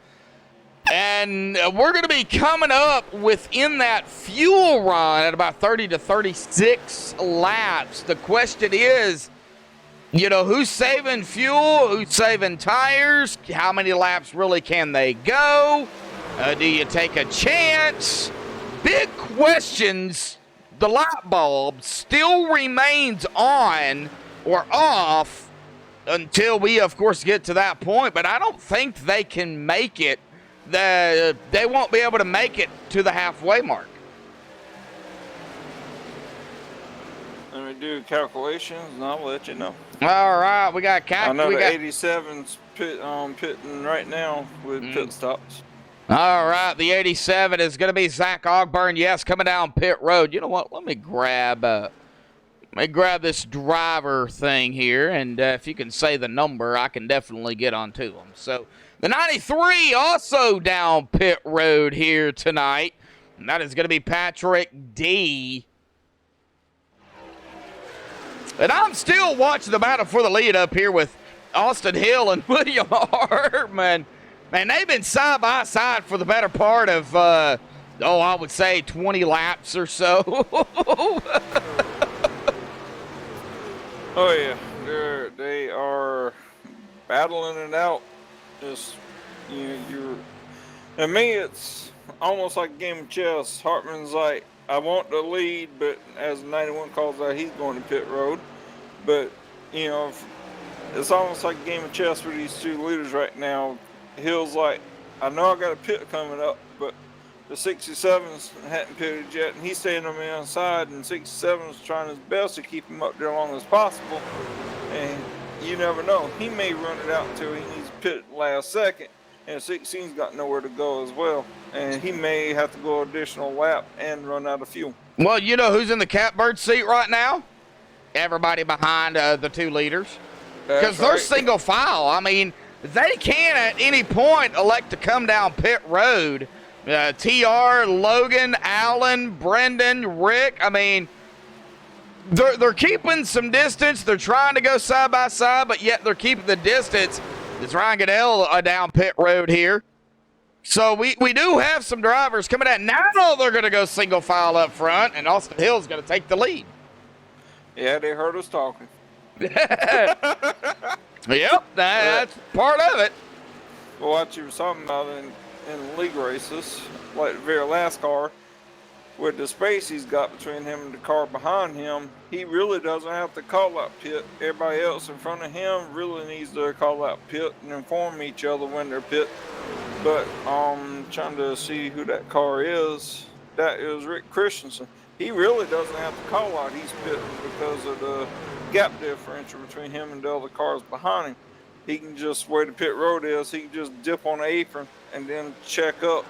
And we're going to be coming up within that fuel run at about 30 to 36 laps. The question is, who's saving fuel? Who's saving tires? How many laps really can they go? Do you take a chance? Big questions. The light bulb still remains on or off until we, of course, get to that point. But I don't think they can make it. They won't be able to make it to the halfway mark. Let me do calculations, and I'll let you know. All right, we got I know the 87's pitting right now with pit stops. All right, the 87 is going to be Zach Ogburn. Yes, coming down pit road. You know what? Let me grab this driver thing here, and if you can say the number, I can definitely get onto them. So the 93 also down pit road here tonight, and that is going to be Patrick D. And I'm still watching the battle for the lead up here with Austin Hill and William Hartman. Man, they've been side by side for the better part of, I would say 20 laps or so. Oh yeah, they are battling it out. Just to me, it's almost like a game of chess. Hartman's like, I want the lead, but as 91 calls out, he's going to pit road. But it's almost like a game of chess with these two leaders right now. Hill's like, I know I got a pit coming up, but the 67s hadn't pitted yet, and he's staying on the inside, and 67's trying his best to keep him up there as long as possible. And you never know. He may run it out until he needs to pit last second, and 16's got nowhere to go as well. And he may have to go additional lap and run out of fuel. Well, you know who's in the catbird seat right now? Everybody behind the two leaders. Because they're single file. I mean, they can at any point elect to come down pit road. TR, Logan, Allen, Brendan, Rick. I mean, they're keeping some distance. They're trying to go side by side, but yet they're keeping the distance. It's Ryan Goodell down pit road here. So we do have some drivers coming out. Now they're going to go single file up front, and Austin Hill's going to take the lead. Yeah, they heard us talking. Yep, that's part of it. Well, what you were talking about in league races, like the very last car, with the space he's got between him and the car behind him, he really doesn't have to call out pit. Everybody else in front of him really needs to call out pit and inform each other when they're pit. But trying to see who that car is. That is Rick Christensen. He really doesn't have to call out he's pitting because of the gap differential between him and the other cars behind him. He can just, where the pit road is, he can just dip on the apron and then check up.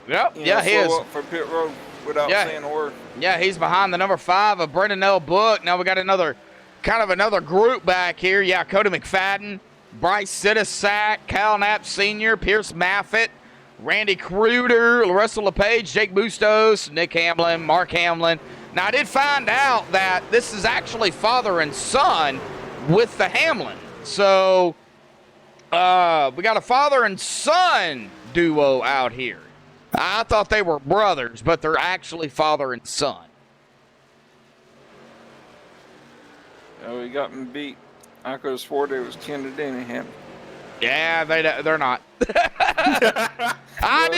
Yep, yeah, he is. Up for pit road without saying a word. Yeah, he's behind the number 5 of Brendan L. Book. Now we got another group back here. Yeah, Cody McFadden, Bryce Sidisak, Kyle Knapp Sr., Pierce Maffitt, Randy Kruder, Russell LePage, Jake Bustos, Nick Hamlin, Mark Hamlin. Now, I did find out that this is actually father and son with the Hamlin. So, we got a father and son duo out here. I thought they were brothers, but they're actually father and son. Oh, he got me beat. I could have swore they was kin to Denningham. Yeah, they're not. I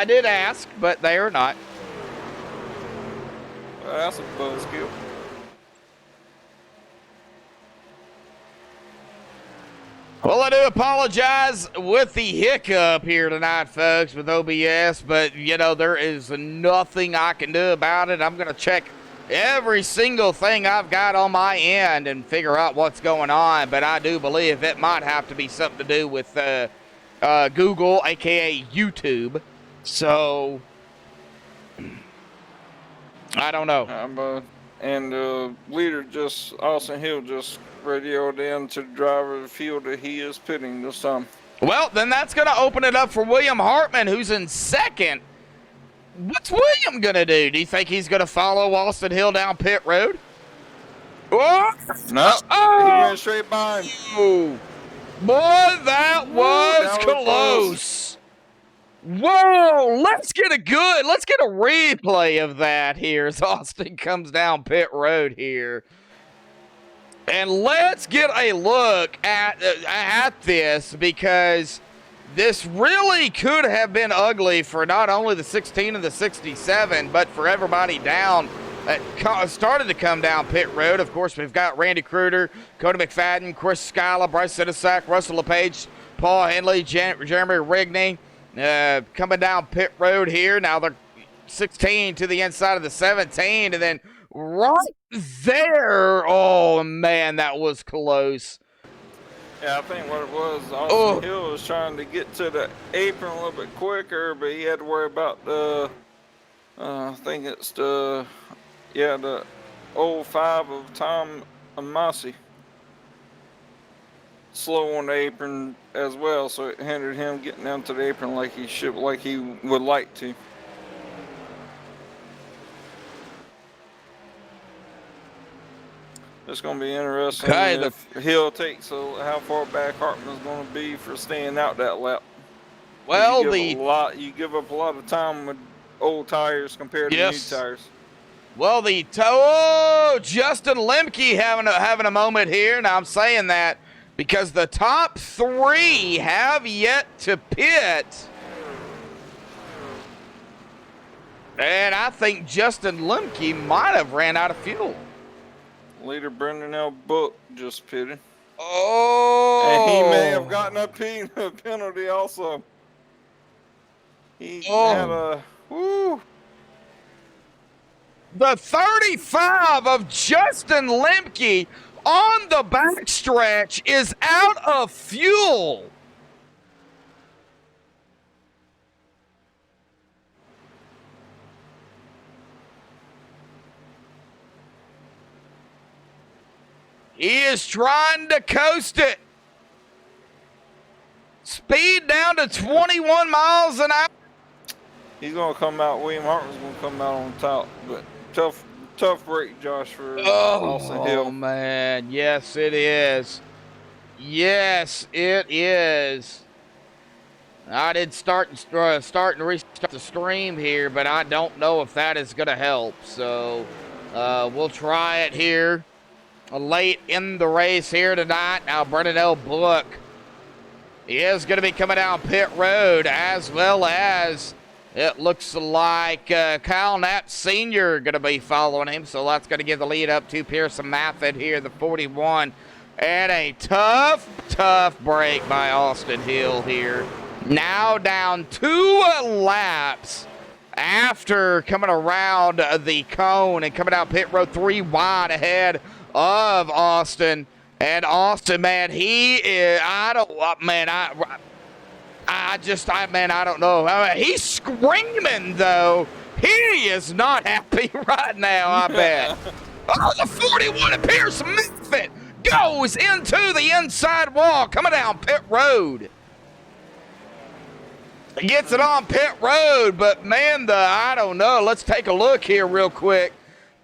did ask, but they are not. Well, that's a buzzkill. Well, I do apologize with the hiccup here tonight, folks, with OBS, but, you know, there is nothing I can do about it. I'm going to check every single thing I've got on my end and figure out what's going on, but I do believe it might have to be something to do with Google, a.k.a. YouTube. So, I don't know. Leader Austin Hill just radioed in to the driver of the field that he is pitting this time. Well, then that's going to open it up for William Hartman, who's in second. What's William going to do? Do you think he's going to follow Austin Hill down pit road? Oh! No, he went straight by him. Oh. Boy, that was close. Whoa, let's get a replay of that here as Austin comes down pit road here. And let's get a look at this, because this really could have been ugly for not only the 16 and the 67, but for everybody down that started to come down pit road. Of course, we've got Randy Cruder, Cody McFadden, Chris Skyla, Bryce Sidisak, Russell LePage, Paul Henley, Jeremy Rigney coming down pit road here. Now they're 16 to the inside of the 17, and then right there, oh man, that was close. Yeah, I think what it was, Austin Hill was trying to get to the apron a little bit quicker, but he had to worry about the, I think it's the 05 of Tom Amasi. Slow on the apron as well, so it hindered him getting down to the apron like he would like to. It's going to be interesting if Hill takes how far back Hartman's going to be for staying out that lap. Well, you give up a lot of time with old tires compared to new tires. Well, Justin Lemke having a moment here. Now I'm saying that because the top three have yet to pit. And I think Justin Lemke might have ran out of fuel. Leader Brendan L. Book just pitted. Oh! And he may have gotten a penalty also. He had a... Woo! The 35 of Justin Lemke on the backstretch is out of fuel. He is trying to coast it. Speed down to 21 miles an hour. He's going to come out. William Hartman's going to come out on top. But tough break, Josh, for Austin Hill. Oh, man. Yes, it is. Yes, it is. I did start and restart the stream here, but I don't know if that is going to help. So we'll try it here. Late in the race here tonight. Now Brendan L. Book is going to be coming down pit road, as well as it looks like Kyle Knapp Sr. going to be following him. So that's going to give the lead up to Pearson Maffett here, the 41. And a tough break by Austin Hill here. Now down 2 laps after coming around the cone and coming down pit road 3 wide ahead of Austin. And Austin, man, he is, I don't know. He's screaming, though. He is not happy right now, I bet. Oh, the 41 of Pearson Maffett goes into the inside wall, coming down pit road. He gets it on pit road, but, man, I don't know. Let's take a look here real quick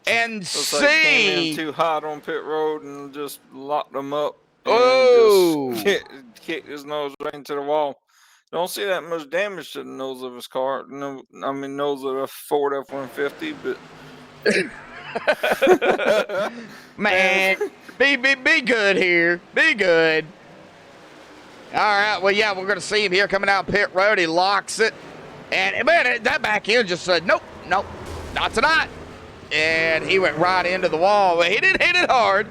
and Looks see. like came in too hot on pit road and just locked him up. Oh! Just kicked his nose right into the wall. Don't see that much damage to the nose of his car. No, I mean, nose of a Ford F-150, but man, be good here. Be good. All right, well, yeah, we're going to see him here coming out pit road. He locks it. And, man, that back end just said, nope, not tonight. And he went right into the wall. He didn't hit it hard,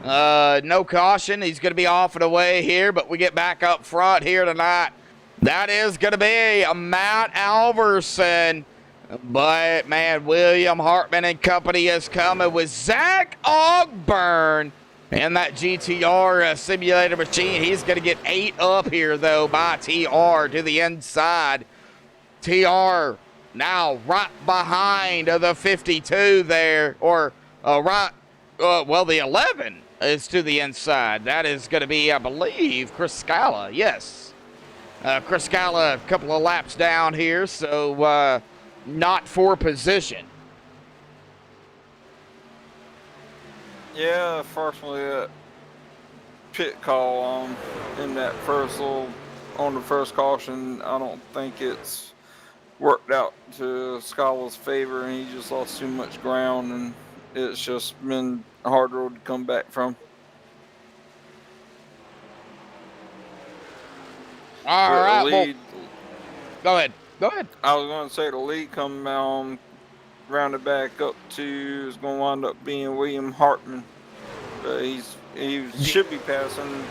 No caution. He's going to be off and away here, but we get back up front here tonight. That is going to be a Matt Alverson. But, man, William Hartman and company is coming with Zach Ogburn and that GTR simulator machine. He's going to get 8 up here, though, by TR to the inside. TR now right behind the 52 there, or the 11 is to the inside. That is going to be, I believe, Chris Scala. Yes. Chris Scala, a couple of laps down here, so not for position. Yeah, fortunately, that pit call in that on the first caution, I don't think it's worked out to Scala's favor, and he just lost too much ground, and it's just been a hard road to come back from. All right, well, go ahead. I was going to say the lead coming on, rounded back up to, is going to wind up being William Hartman. He should be passing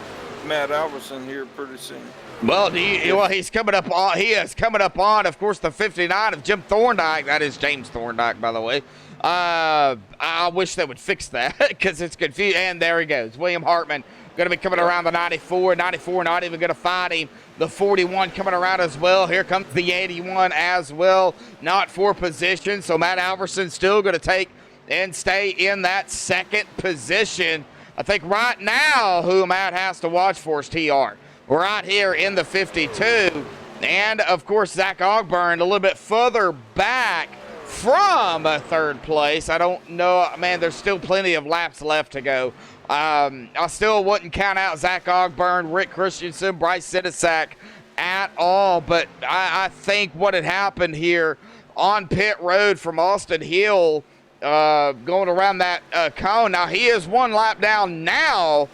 Matt Alverson here pretty soon. Well, he's coming up on. He is coming up on, of course, the 59 of Jim Thorndike. That is James Thorndike, by the way. I wish they would fix that because it's confusing. And there he goes, William Hartman. Going to be coming around the 94 not even going to find him. The 41 coming around as well. Here comes the 81 as well, not for position. So Matt Alverson still going to take and stay in that second position. I think right now who Matt has to watch for is TR. Right here in the 52. And, of course, Zach Ogburn a little bit further back from third place. I don't know. Man, there's still plenty of laps left to go. I still wouldn't count out Zach Ogburn, Rick Christensen, Bryce Sidisak at all. But I think what had happened here on pit road from Austin Hill going around that cone. Now, he is 1 lap down now.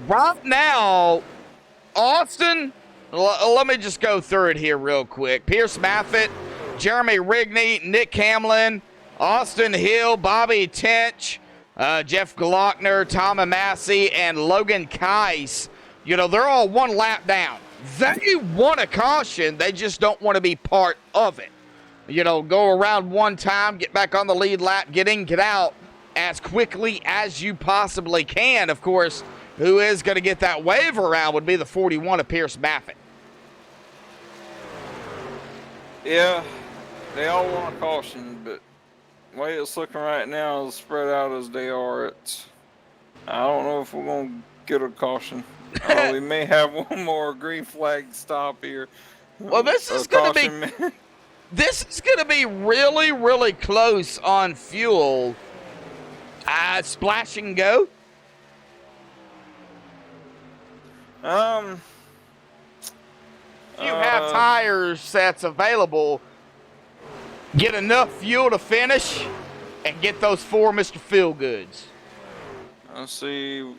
Right now, Austin, let me just go through it here real quick. Pierce Maffitt, Jeremy Rigney, Nick Hamlin, Austin Hill, Bobby Tench, Jeff Glockner, Tom Massey, and Logan Keiss. You know, they're all 1 lap down. They want a caution. They just don't want to be part of it. You know, go around one time, get back on the lead lap, get in, get out as quickly as you possibly can. Of course, who is going to get that wave around would be the 41 of Pierce Maffitt. Yeah, they all want a caution, but the way it's looking right now is spread out as they are. I don't know if we're going to get a caution. We may have one more green flag stop here. Well, this is going to be really, really close on fuel. Splash and go. You have tire sets available. Get enough fuel to finish and get those 4 Mr. Feelgoods. Let's see.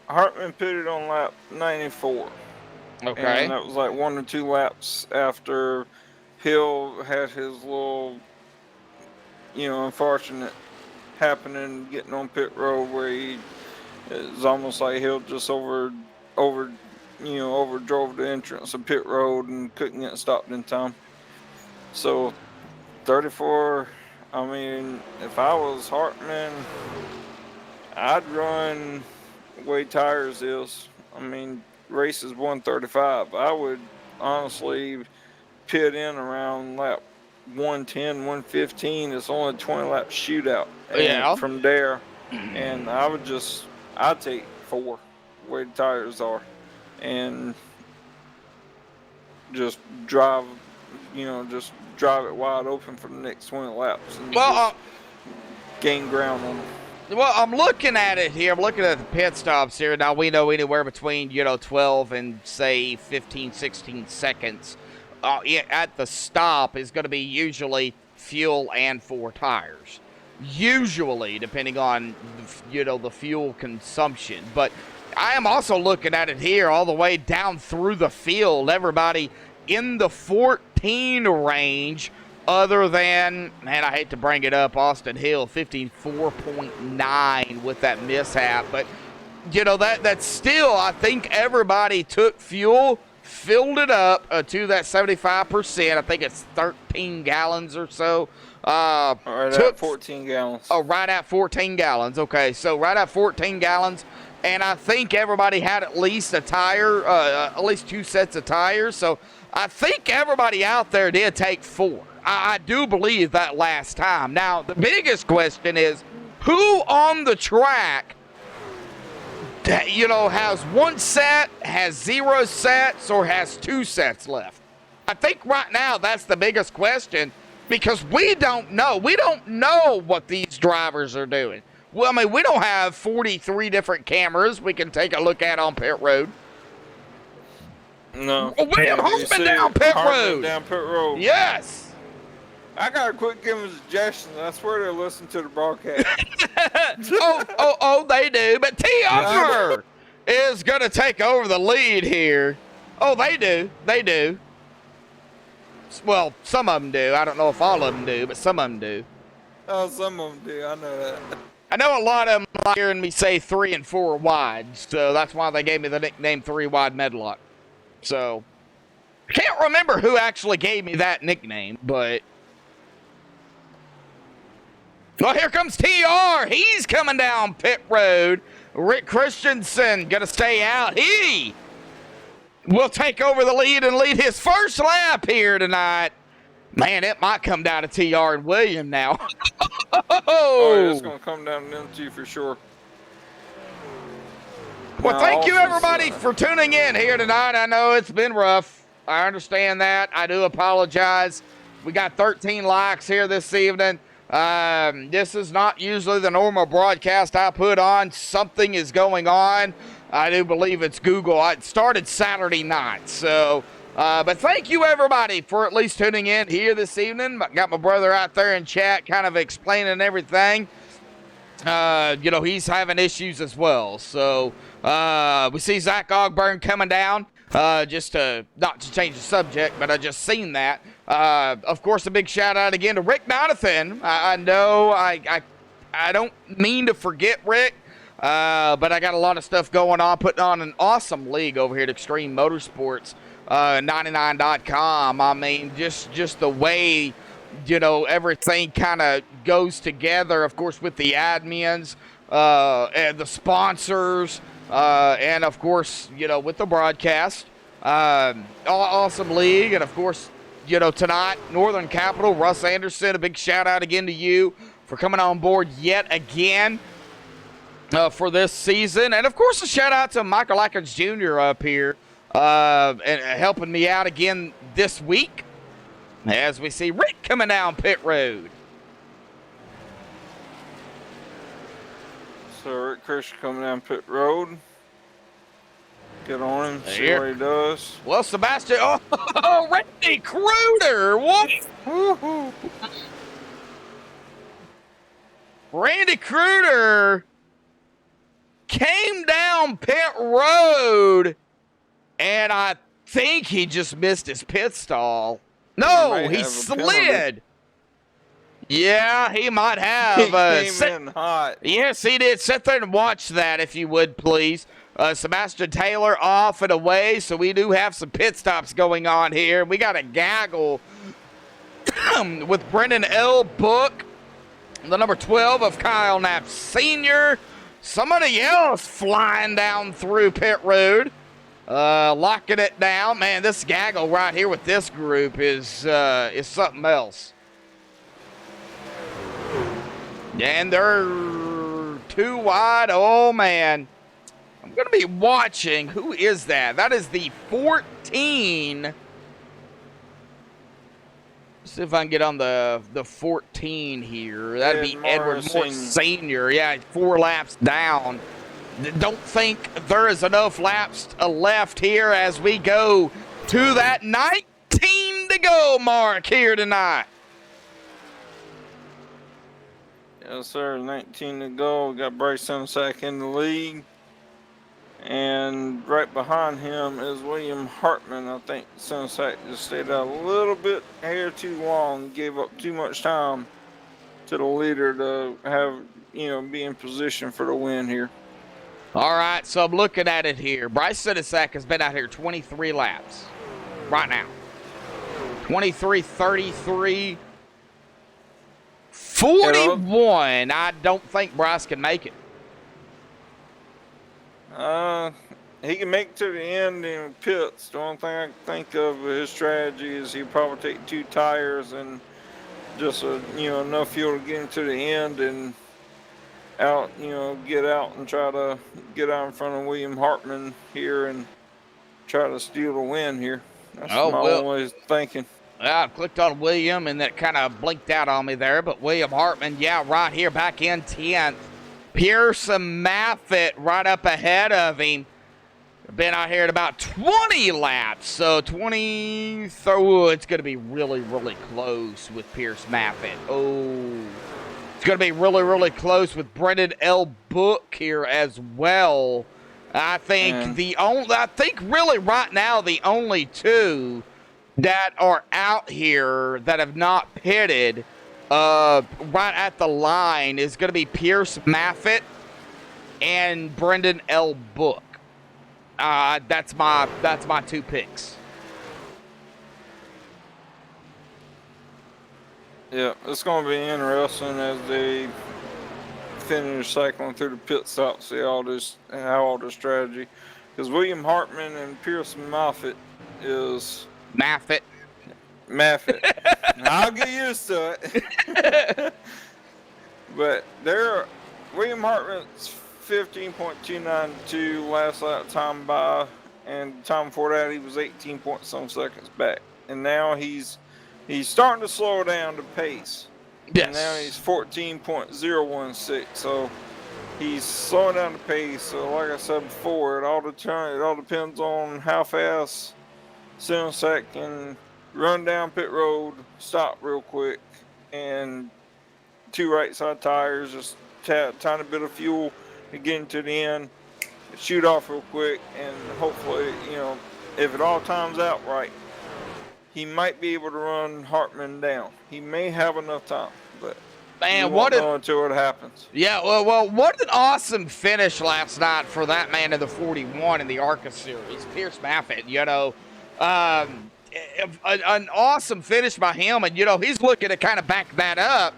Hartman pitted on lap 94. Okay. And that was like 1 or 2 laps after Hill had his little, unfortunate happening getting on pit road where it's almost like Hill just overdrove the entrance of pit road and couldn't get stopped in time. So 34, I mean, if I was Hartman, I'd run the way tires is. I mean, race is 135. I would honestly pit in around lap 110, 115. It's only a 20 lap shootout. And from there, and I'd take 4 the way the tires are and just drive it wide open for the next 20 laps and gain ground on them. Well, I'm looking at it here. I'm looking at the pit stops here. Now, we know anywhere between, 12 and, say, 15, 16 seconds at the stop is going to be usually fuel and 4 tires. Usually, depending on, the fuel consumption. But I am also looking at it here all the way down through the field. Everybody in the 14 range other than, man, I hate to bring it up, Austin Hill, 54.9 with that mishap. But, you know, that's still, I think everybody took fuel, filled it up to that 75%. I think it's 13 gallons or so. Right at 14 gallons. Oh, right at 14 gallons. Okay, so right at 14 gallons. And I think everybody had at least a tire, at least 2 sets of tires. So I think everybody out there did take 4. I do believe that last time. Now, the biggest question is, who on the track, you know, has 1 set, has 0 sets, or has 2 sets left? I think right now that's the biggest question, because we don't know. We don't know what these drivers are doing. Well, I mean, we don't have 43 different cameras we can take a look at on pit road. No. William Hartman down pit road. Down pit road. Yes. I gotta quit giving suggestions. I swear they listen to the broadcast. oh, they do. But TR is gonna take over the lead here. Oh, they do. They do. Well, some of them do. I don't know if all of them do, but some of them do. Oh, some of them do. I know that. I know a lot of them like hearing me say 3 and 4 wide, so that's why they gave me the nickname 3 Wide Medlock. So, I can't remember who actually gave me that nickname, but... Well, here comes TR. He's coming down pit road. Rick Christensen gonna stay out. He will take over the lead and lead his first lap here tonight. Man, it might come down to TR and William now. Oh, it's going to come down to them two for sure. Well, thank you, everybody, for tuning in here tonight. I know it's been rough. I understand that. I do apologize. We got 13 likes here this evening. This is not usually the normal broadcast I put on. Something is going on. I do believe it's Google. It started Saturday night, so... but thank you, everybody, for at least tuning in here this evening. Got my brother out there in chat kind of explaining everything. You know, he's having issues as well. So we see Zach Ogburn coming down. Just to, not to change the subject, but I just seen that. Of course, a big shout out again to Rick Donathan. I know I don't mean to forget Rick. But I got a lot of stuff going on, putting on an awesome league over here at Extreme Motorsports. 99.com. I mean, just the way, you know, everything kind of goes together, of course, with the admins, and the sponsors, and of course, you know, with the broadcast. Awesome league. And of course, you know, tonight, Northern Capital, Russ Anderson, a big shout out again to you for coming on board yet again for this season. And of course, a shout out to Michael Atkins Jr. up here. And helping me out again this week as we see Rick coming down pit road. So Rick Christian coming down pit road. Get on him, see what he does. Well, Sebastian, oh, Randy Cruder, what? Randy Cruder came down pit road. And I think he just missed his pit stall. No, he slid. Yeah, he might have. He came in hot. Yes, he did. Sit there and watch that, if you would, please. Sebastian Taylor off and away, so we do have some pit stops going on here. We got a gaggle with Brendan L. Book, the number 12 of Kyle Knapp Sr. Somebody else flying down through pit road. Locking it down. Man, this gaggle right here with this group is something else. And they're 2 wide. Oh, man. I'm going to be watching. Who is that? That is the 14. Let's see if I can get on the 14 here. That'd be Edward Morse Sr. Yeah, 4 laps down. Don't think there is enough laps left here as we go to that 19 to go mark here tonight. Yes, sir. 19 to go. We got Bryce Sunsack in the lead. And And right behind him is William Hartman. I think Sunset just stayed out a little bit hair too long, gave up too much time to the leader to have, be in position for the win here. All right, so I'm looking at it here. Bryce Sidisak has been out here 23 laps right now. 23, 33, 41. I don't think Bryce can make it. He can make it to the end in pits. The only thing I can think of with his strategy is he'd probably take 2 tires and just enough fuel to get him to the end and out, get out and try to get out in front of William Hartman here and try to steal the win here. That's my only thinking. I clicked on William, and that kind of blinked out on me there. But William Hartman, yeah, right here, back in 10th. Pearson Maffitt right up ahead of him. Been out here at about 20 laps. So 20, it's going to be really, really close with Pierce Maffitt. Oh, it's going to be really, really close with Brendan L. Book here as well. I think really right now the only 2 that are out here that have not pitted right at the line is going to be Pierce Maffitt and Brendan L. Book. That's my 2 picks. Yeah, it's going to be interesting as they finish cycling through the pit stop, see how all this strategy. Because William Hartman and Pearson Maffitt is... Maffitt. I'll get used to it. But William Hartman's 15.292 last lap time by, and the time before that he was 18 point some seconds back. And now he's starting to slow down the pace. Yes. And now he's 14.016. So he's slowing down the pace. So like I said before, it all depends on how fast Sinosek can run down pit road, stop real quick, and 2 right side tires, just tiny bit of fuel to get into the end, shoot off real quick, and hopefully, if it all times out right, he might be able to run Hartman down. He may have enough time, but man, we won't know until it happens. Yeah, well, what an awesome finish last night for that man in the 41 in the ARCA series, Pierce Maffitt. An awesome finish by him, and he's looking to kind of back that up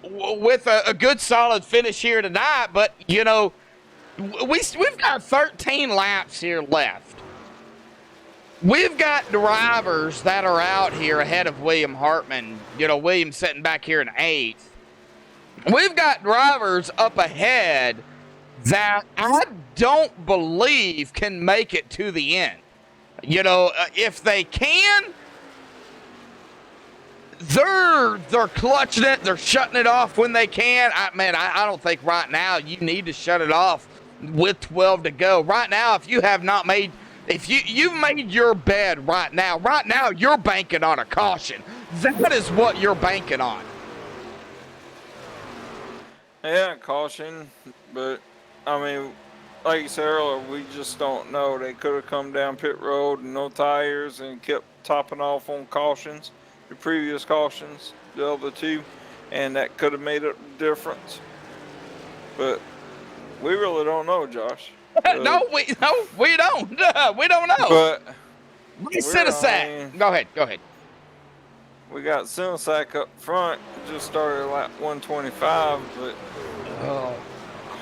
with a good solid finish here tonight. But we've got 13 laps here left. We've got drivers that are out here ahead of William Hartman. William sitting back here in 8th. We've got drivers up ahead that I don't believe can make it to the end. If they can, they're clutching it. They're shutting it off when they can. I don't think right now you need to shut it off with 12 to go. Right now, if you've made your bed right now you're banking on a caution. That is what you're banking on. Yeah, caution, but like you said earlier, we just don't know. They could have come down pit road and no tires and kept topping off on cautions, the previous cautions, the other 2, and that could have made a difference. But we really don't know, Josh. No, we don't. We don't know. But Go ahead. We got Sinosek up front. Just started at lap 125, but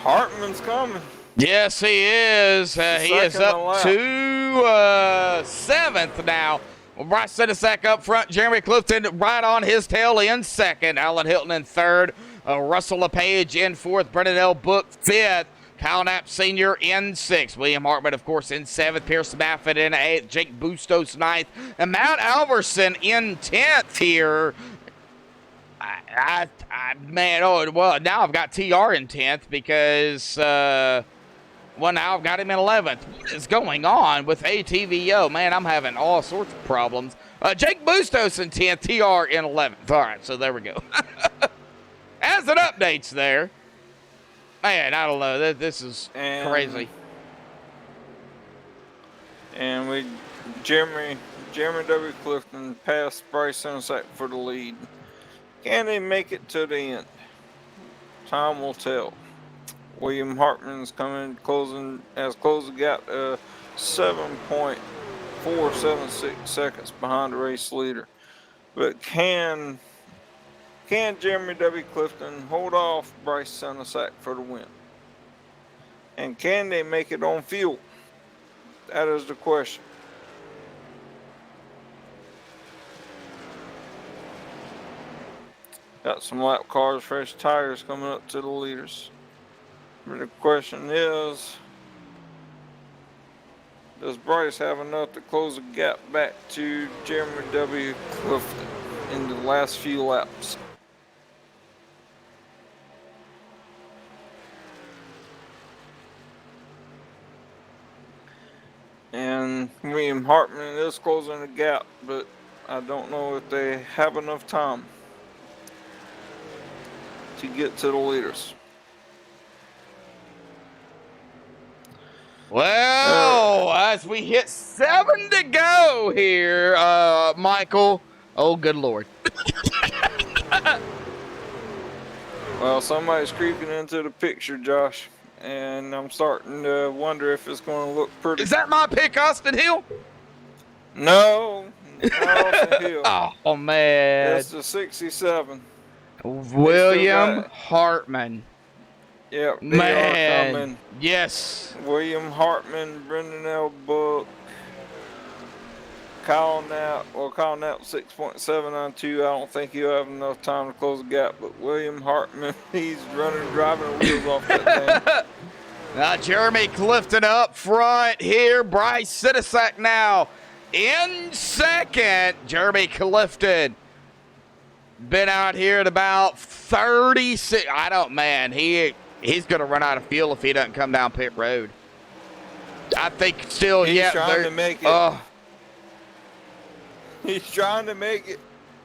Hartman's coming. Yes, he is. He is up to 7th now. Well, Bryce Sinosek up front. Jeremy Clifton right on his tail in 2nd. Alan Hilton in 3rd. Russell LePage in 4th. Brendan L. Book 5th. Kyle Knapp Sr. in 6th. William Hartman, of course, in 7th. Pierce Maffitt in 8th. Jake Bustos 9th. And Matt Alverson in 10th here. Now I've got TR in 10th because, now I've got him in 11th. What is going on with ATVO? Man, I'm having all sorts of problems. Jake Bustos in 10th. TR in 11th. All right, so there we go. As it updates there. Man, I don't know. This is crazy. And Jeremy W. Clifton passed Bryce Sensack for the lead. Can they make it to the end? Time will tell. William Hartman's coming, closed the gap 7.476 seconds behind the race leader. But can Jeremy W. Clifton hold off Bryce Sensack for the win? And can they make it on fuel? That is the question. Got some lap cars, fresh tires coming up to the leaders. But the question is, does Bryce have enough to close the gap back to Jeremy W. Clifton in the last few laps? And William Hartman is closing the gap, but I don't know if they have enough time to get to the leaders. Well, as we hit 7 to go here, Michael. Oh, good Lord. Well, somebody's creeping into the picture, Josh, and I'm starting to wonder if it's going to look pretty. Is that my pick, Austin Hill? No, Austin Hill. Oh, man. That's the 67. William Hartman. Yep, they Man. are coming. Yes. William Hartman, Brendan L. Book, Kyle Knapp. Well, Kyle Knapp 6.792. I don't think he'll have enough time to close the gap, but William Hartman, he's driving the wheels off that thing. Now Jeremy Clifton up front here. Bryce Sensack now in second. Jeremy Clifton been out here at about 36. He's going to run out of fuel if he doesn't come down pit road. I think still, He's trying to make it. He's trying to make it.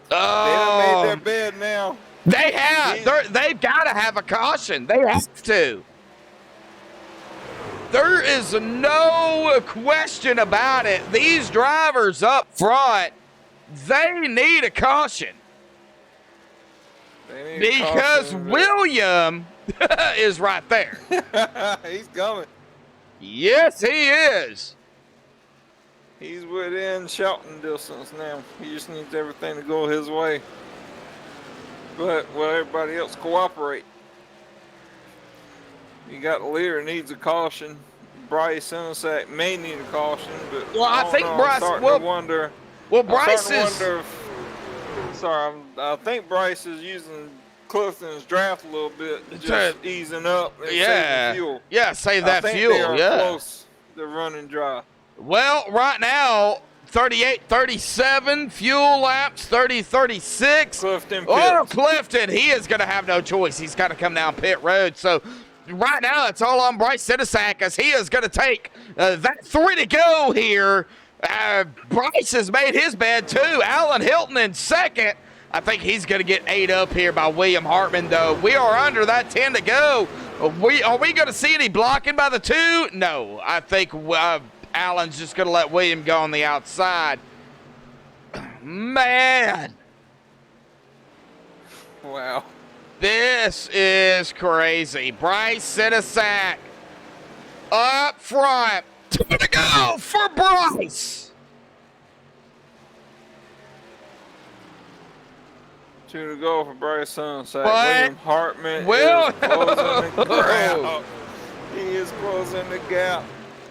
They done made their bed now. They have. They've got to have a caution. They have to. There is no question about it. These drivers up front, they need a caution. Because William is right there. He's coming. Yes, he is. He's within shouting distance now. He just needs everything to go his way. But will everybody else cooperate? You got the leader needs a caution. Bryce Sensack may need a caution, but well, I think Bryce. I think Bryce is using Clifton's draft a little bit, just easing up and saving fuel. Yeah, save that fuel. They are close to running dry. Well, right now, 38-37, fuel laps 30-36. Clifton. Oh, Clifton, he is going to have no choice. He's got to come down pit road. So right now, it's all on Bryce Sensack as he is going to take that 3 to go here. Bryce has made his bed too. Alan Hilton in second. I think he's going to get ate up here by William Hartman, though. We are under that 10 to go. Are we going to see any blocking by the 2? No. I think Alan's just going to let William go on the outside. Man. Wow. This is crazy. Bryce Sensack up front. 2 to go for Bryce. 2 to go for Bryce Sensack. William Hartman is closing the gap. He is closing the gap,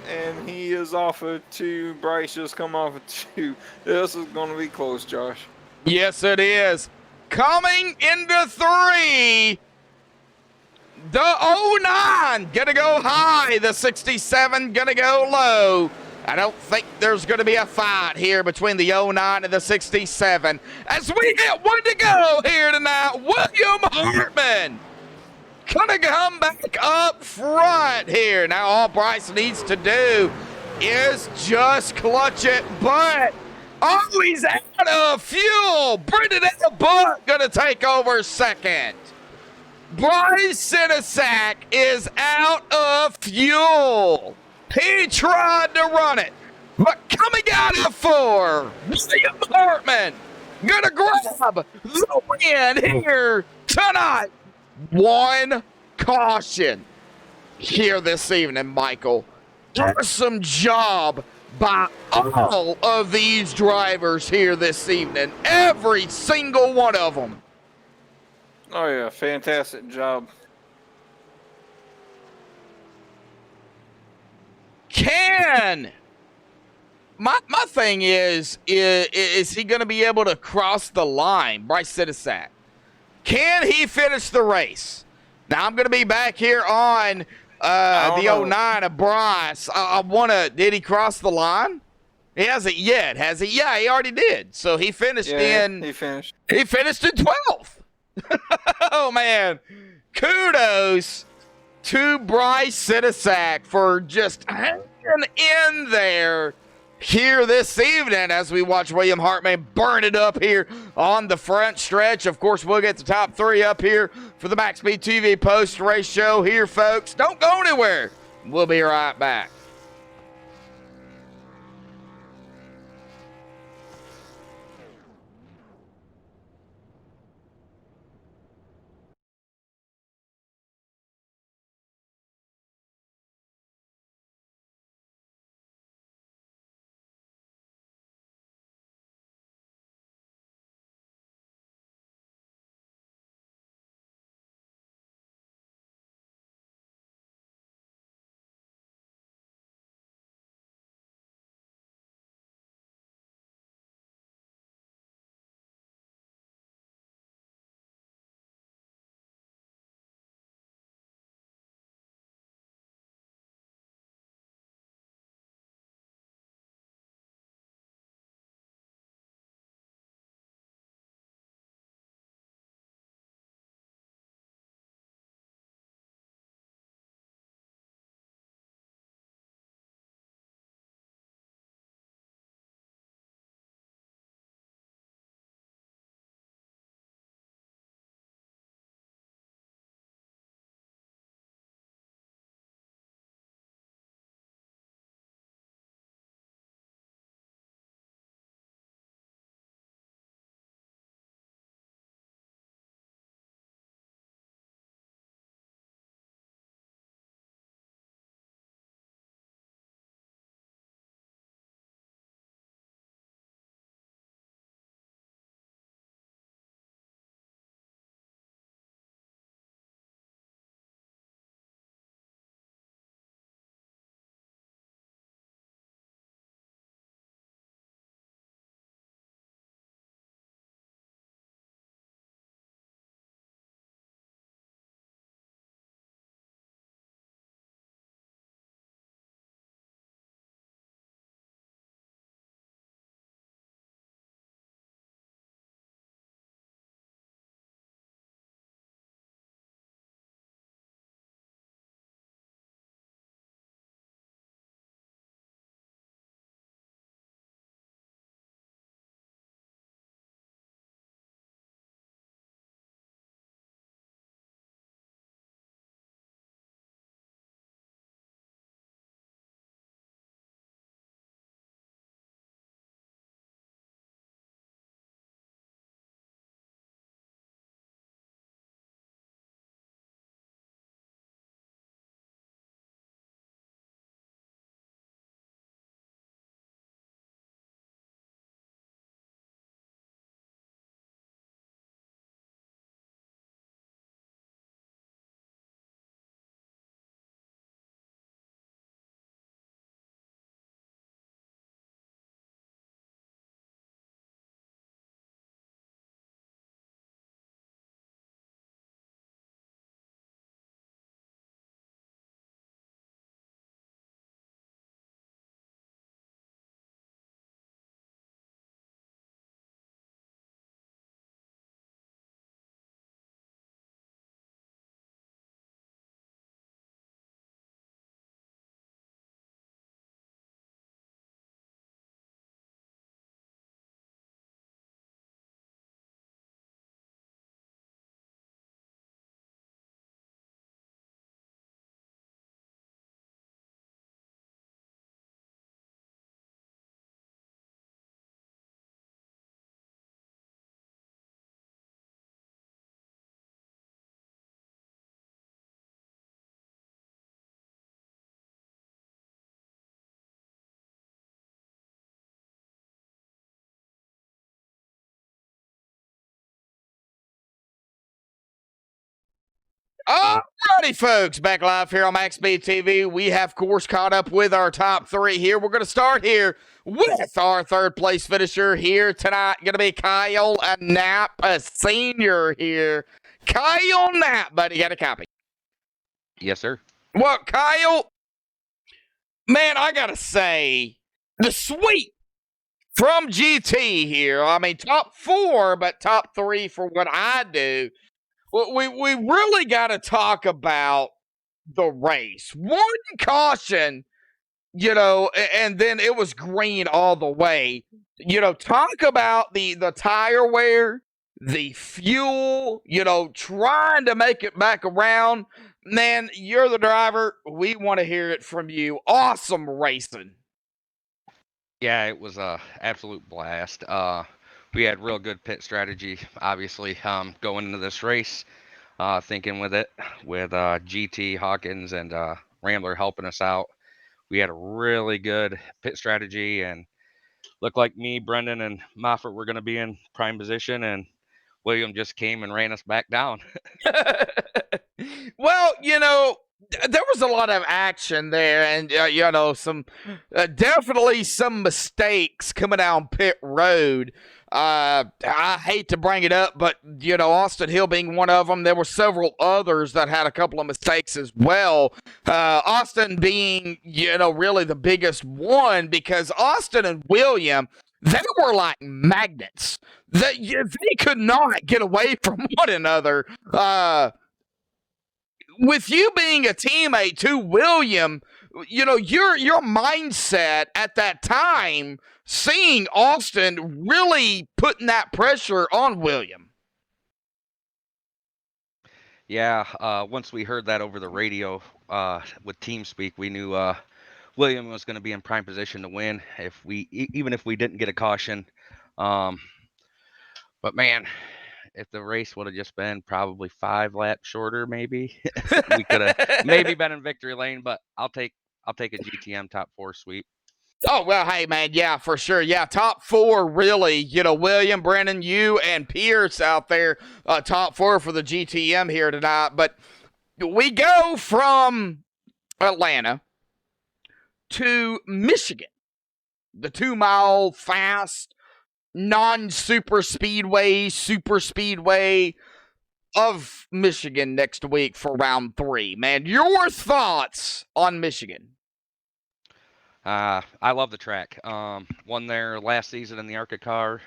and he is off of 2. Bryce just come off of 2. This is going to be close, Josh. Yes, it is. Coming into 3. The 09 gonna go high. The 67 gonna go low. I don't think there's gonna be a fight here between the 09 and the 67. As we get 1 to go here tonight, William Hartman gonna come back up front here. Now all Bryce needs to do is just clutch it, but he's out of fuel. Brendan Buck gonna take over second. Bryce Sensack is out of fuel. He tried to run it. But coming out of 4, William Hartman gonna grab the win here tonight. One caution here this evening, Michael. Awesome job by all of these drivers here this evening. Every single one of them. Oh yeah, fantastic job. My thing is he going to be able to cross the line, Bryce Sidisak? Can he finish the race? Now, I'm going to be back here on the 09 of Bryce. I want to, did he cross the line? He hasn't yet, has he? Yeah, he already did. So he finished He finished. He finished in 12th. Oh, man. Kudos to Bryce Sidisak for just hanging in there here this evening as we watch William Hartman burn it up here on the front stretch. Of course, we'll get the top 3 up here for the MaxSpeedTV post-race show here, folks. Don't go anywhere. We'll be right back. Alrighty, folks, back live here on MaxSpeedTV. We have, of course, caught up with our top three here. We're going to start here with our third place finisher here tonight. Going to be Kyle Knapp, a senior here. Kyle Knapp, buddy, got a copy. Yes, sir. Well, Kyle, man, I got to say, the sweep from GT here. I mean, top 4, but top 3 for what I do. We really got to talk about the race. One caution, and then it was green all the way. Talk about the tire wear, the fuel, trying to make it back around. Man, you're the driver. We want to hear it from you. Awesome racing. Yeah, it was a absolute blast. We had real good pit strategy, obviously, going into this race, thinking with GT, Hawkins, and Rambler helping us out. We had a really good pit strategy, and looked like me, Brendan, and Moffat were going to be in prime position, and William just came and ran us back down. Well, there was a lot of action there, and some definitely some mistakes coming down pit road. I hate to bring it up, but Austin Hill being one of them. There were several others that had a couple of mistakes as well. Austin being really the biggest one, because Austin and William, they were like magnets. They could not get away from one another. With you being a teammate to William, your mindset at that time, seeing Austin really putting that pressure on William. Yeah, once we heard that over the radio with TeamSpeak, we knew William was going to be in prime position to win even if we didn't get a caution. But man, if the race would have just been probably 5 laps shorter, maybe we could have maybe been in victory lane. But I'll take a GTM top 4 sweep. Oh, well, hey, man, yeah, for sure. Yeah, top 4, really. William, Brennan, you, and Pierce out there, top 4 for the GTM here tonight. But we go from Atlanta to Michigan, the 2-mile fast, non-super speedway of Michigan next week for round 3. Man, your thoughts on Michigan? I love the track. Won there last season in the ARCA car.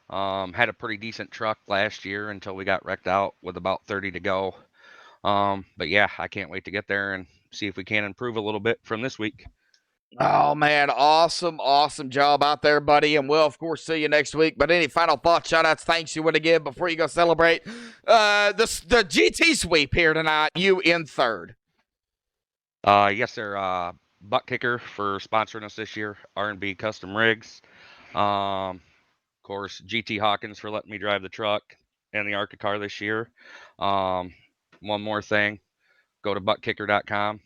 Had a pretty decent truck last year until we got wrecked out with about 30 to go. But yeah, I can't wait to get there and see if we can improve a little bit from this week. Oh, man, awesome job out there, buddy. And we'll, of course, see you next week. But any final thoughts, shout-outs, thanks you want to give before you go celebrate the GT sweep here tonight, you in 3rd? Yes, sir. Butt Kicker for sponsoring us this year. R&B Custom Rigs. Of course, GT Hawkins for letting me drive the truck and the ARCA car this year. One more thing. Go to buttkicker.com,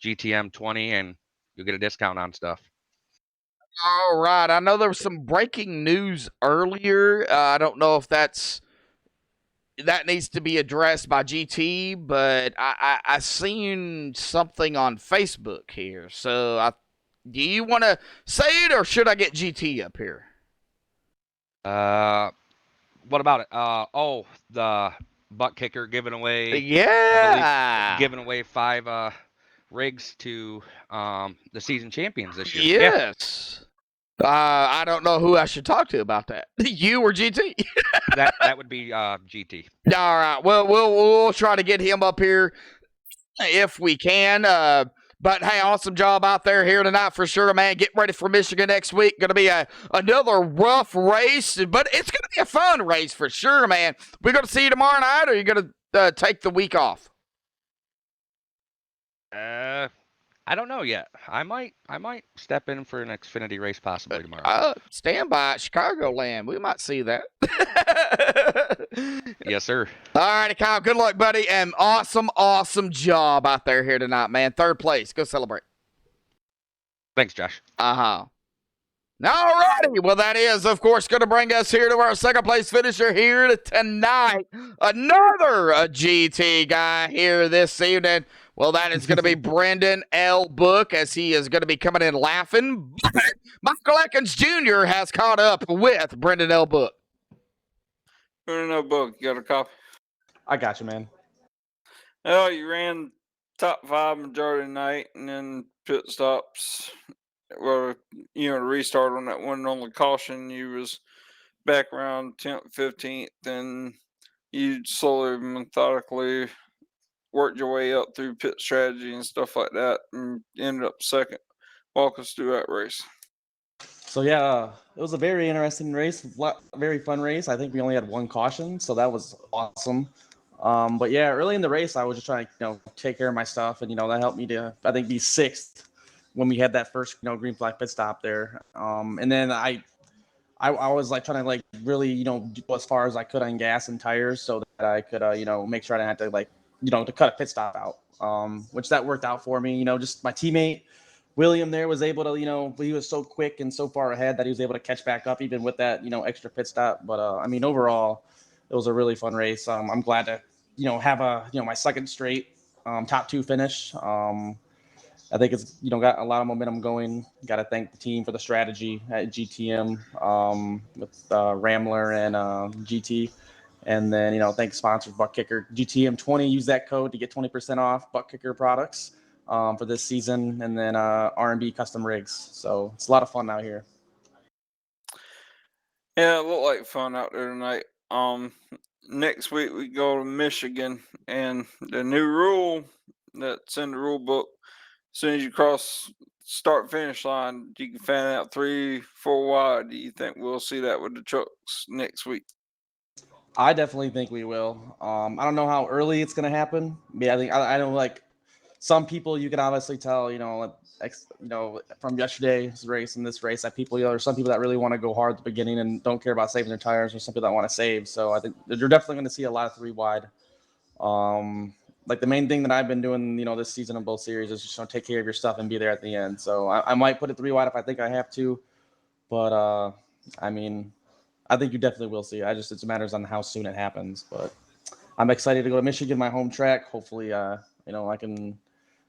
GTM20, and you'll get a discount on stuff. All right. I know there was some breaking news earlier. I don't know if that needs to be addressed by GT, but I seen something on Facebook here. So do you want to say it, or should I get GT up here? What about it? The Butt Kicker giving away. Yeah. Giving away 5 rigs to the season champions this year. Yes. Yeah. I don't know who I should talk to about that. You or GT? that would be GT. All right. Well, we'll try to get him up here if we can. But hey, awesome job out there here tonight for sure, man. Get ready for Michigan next week. Going to be another rough race, but it's going to be a fun race for sure, man. We're going to see you tomorrow night, or are you going to take the week off? I don't know yet. I might step in for an Xfinity race possibly tomorrow. Stand by Chicagoland. We might see that. Yes, sir. All righty, Kyle. Good luck, buddy, and awesome job out there here tonight, man. 3rd place. Go celebrate. Thanks, Josh. All righty. Well, that is, of course, going to bring us here to our second place finisher here tonight. Another GT guy here this evening. Well, that is going to be Brendan L. Book, as he is going to be coming in laughing. But Michael Atkins Jr. has caught up with Brendan L. Book. Brendan L. Book, you got a copy? I got you, man. Oh, you ran top 5 majority of the night, and then pit stops. Well, the restart on that one on the caution, you was back around 10th, 15th, and you slowly, methodically worked your way up through pit strategy and stuff like that, and ended up second. Walk us through that race. So yeah, it was a very interesting race, very fun race. I think we only had one caution, so that was awesome. But yeah, early in the race, I was just trying to take care of my stuff, and that helped me to, I think, be 6th when we had that first green flag pit stop there. And then I was like trying to like really do as far as I could on gas and tires so that I could make sure I didn't have to to cut a pit stop out. Which that worked out for me. Just my teammate William there was able to he was so quick and so far ahead that he was able to catch back up even with that extra pit stop. But overall it was a really fun race. I'm glad to have my second straight top 2 finish. I think it's got a lot of momentum going. Got to thank the team for the strategy at GTM with Rambler and GT, and then thanks sponsors Butt Kicker GTM 20. Use that code to get 20% off Butt Kicker products for this season, and then R&B custom rigs. So it's a lot of fun out here. Yeah, it looked like fun out there tonight. Next week we go to Michigan, and the new rule that's in the rule book. As soon as you cross start finish line, you can fan out 3-4 wide. Do you think we'll see that with the trucks next week? I definitely think we will. I don't know how early it's going to happen. I think I know like some people you can obviously tell, from yesterday's race and this race that people, there's some people that really want to go hard at the beginning and don't care about saving their tires, or some people that want to save. So I think you're definitely going to see a lot of 3 wide. Like the main thing that I've been doing, this season in both series is just take care of your stuff and be there at the end. So I might put it 3 wide if I think I have to, but I think you definitely will see. It just matters on how soon it happens. But I'm excited to go to Michigan, my home track. Hopefully, I can get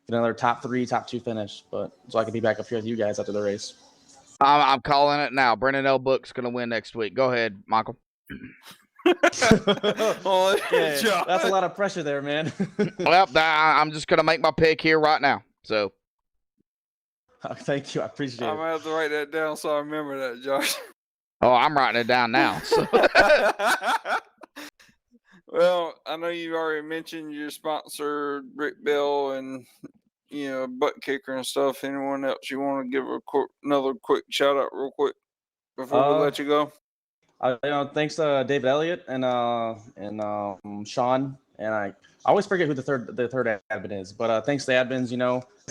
another top 3, top 2 finish, but so I can be back up here with you guys after the race. I'm calling it now. Brendan L. Book's going to win next week. Go ahead, Michael. Well, yeah, that's a lot of pressure there, man. Well, I'm just going to make my pick here right now. So, thank you. I appreciate it. I'm going to have to write that down so I remember that, Josh. Oh, I'm writing it down now. So. Well, I know you already mentioned your sponsor, Rick Bell, and Butt Kicker and stuff. Anyone else you want to give another quick shout out real quick before we let you go? Thanks to David Elliott and Sean, and I always forget who the third admin is, but thanks to the admins.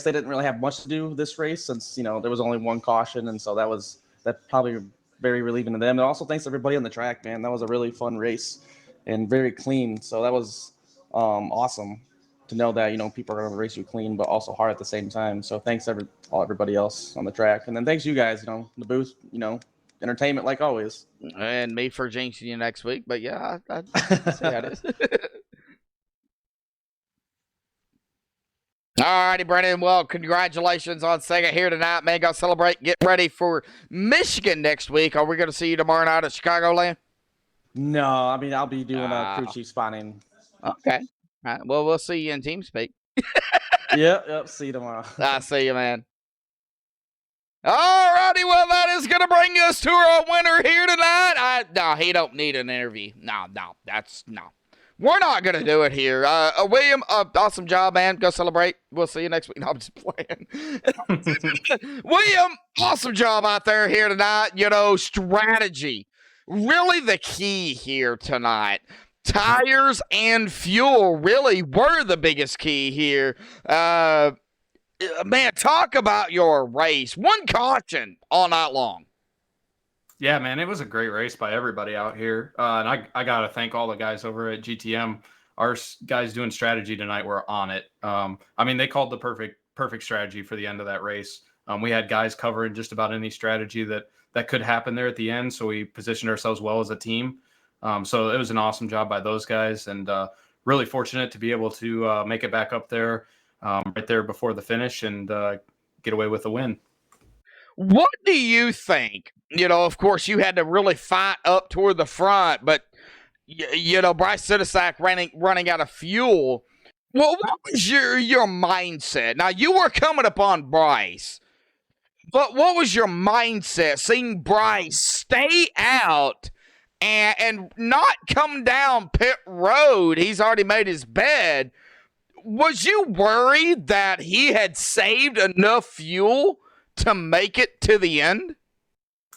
They didn't really have much to do this race since there was only one caution, and so that probably very relieving to them. And also thanks to everybody on the track, man. That was a really fun race and very clean. So that was awesome to know that people are going to race you clean, but also hard at the same time. So thanks everybody else on the track, and then thanks you guys. The booth, entertainment like always. And me for jinxing you next week, but yeah, I see how it is. All righty, Brendan. Well, congratulations on second here tonight, man. Go celebrate. Get ready for Michigan next week. Are we going to see you tomorrow night at Chicagoland? No, I'll be doing crew chief spotting. Okay. All right. Well, we'll see you in TeamSpeak. Yep. See you tomorrow. I see you, man. All righty, well, that is going to bring us to our winner here tonight. No, he don't need an interview. No. We're not going to do it here. William, awesome job, man. Go celebrate. We'll see you next week. No, I'm just playing. William, awesome job out there here tonight. Strategy. Really the key here tonight. Tires and fuel really were the biggest key here. Man, talk about your race. One caution all night long. Yeah, man, it was a great race by everybody out here. And I got to thank all the guys over at GTM. Our guys doing strategy tonight were on it. They called the perfect strategy for the end of that race. We had guys covering just about any strategy that could happen there at the end. So we positioned ourselves well as a team. So it was an awesome job by those guys, and really fortunate to be able to make it back up there right there before the finish and get away with a win. What do you think? Of course, you had to really fight up toward the front, but Bryce Sidisak running out of fuel. Well, what was your mindset? Now, you were coming upon Bryce, but what was your mindset seeing Bryce stay out and not come down pit road? He's already made his bed. Was you worried that he had saved enough fuel to make it to the end?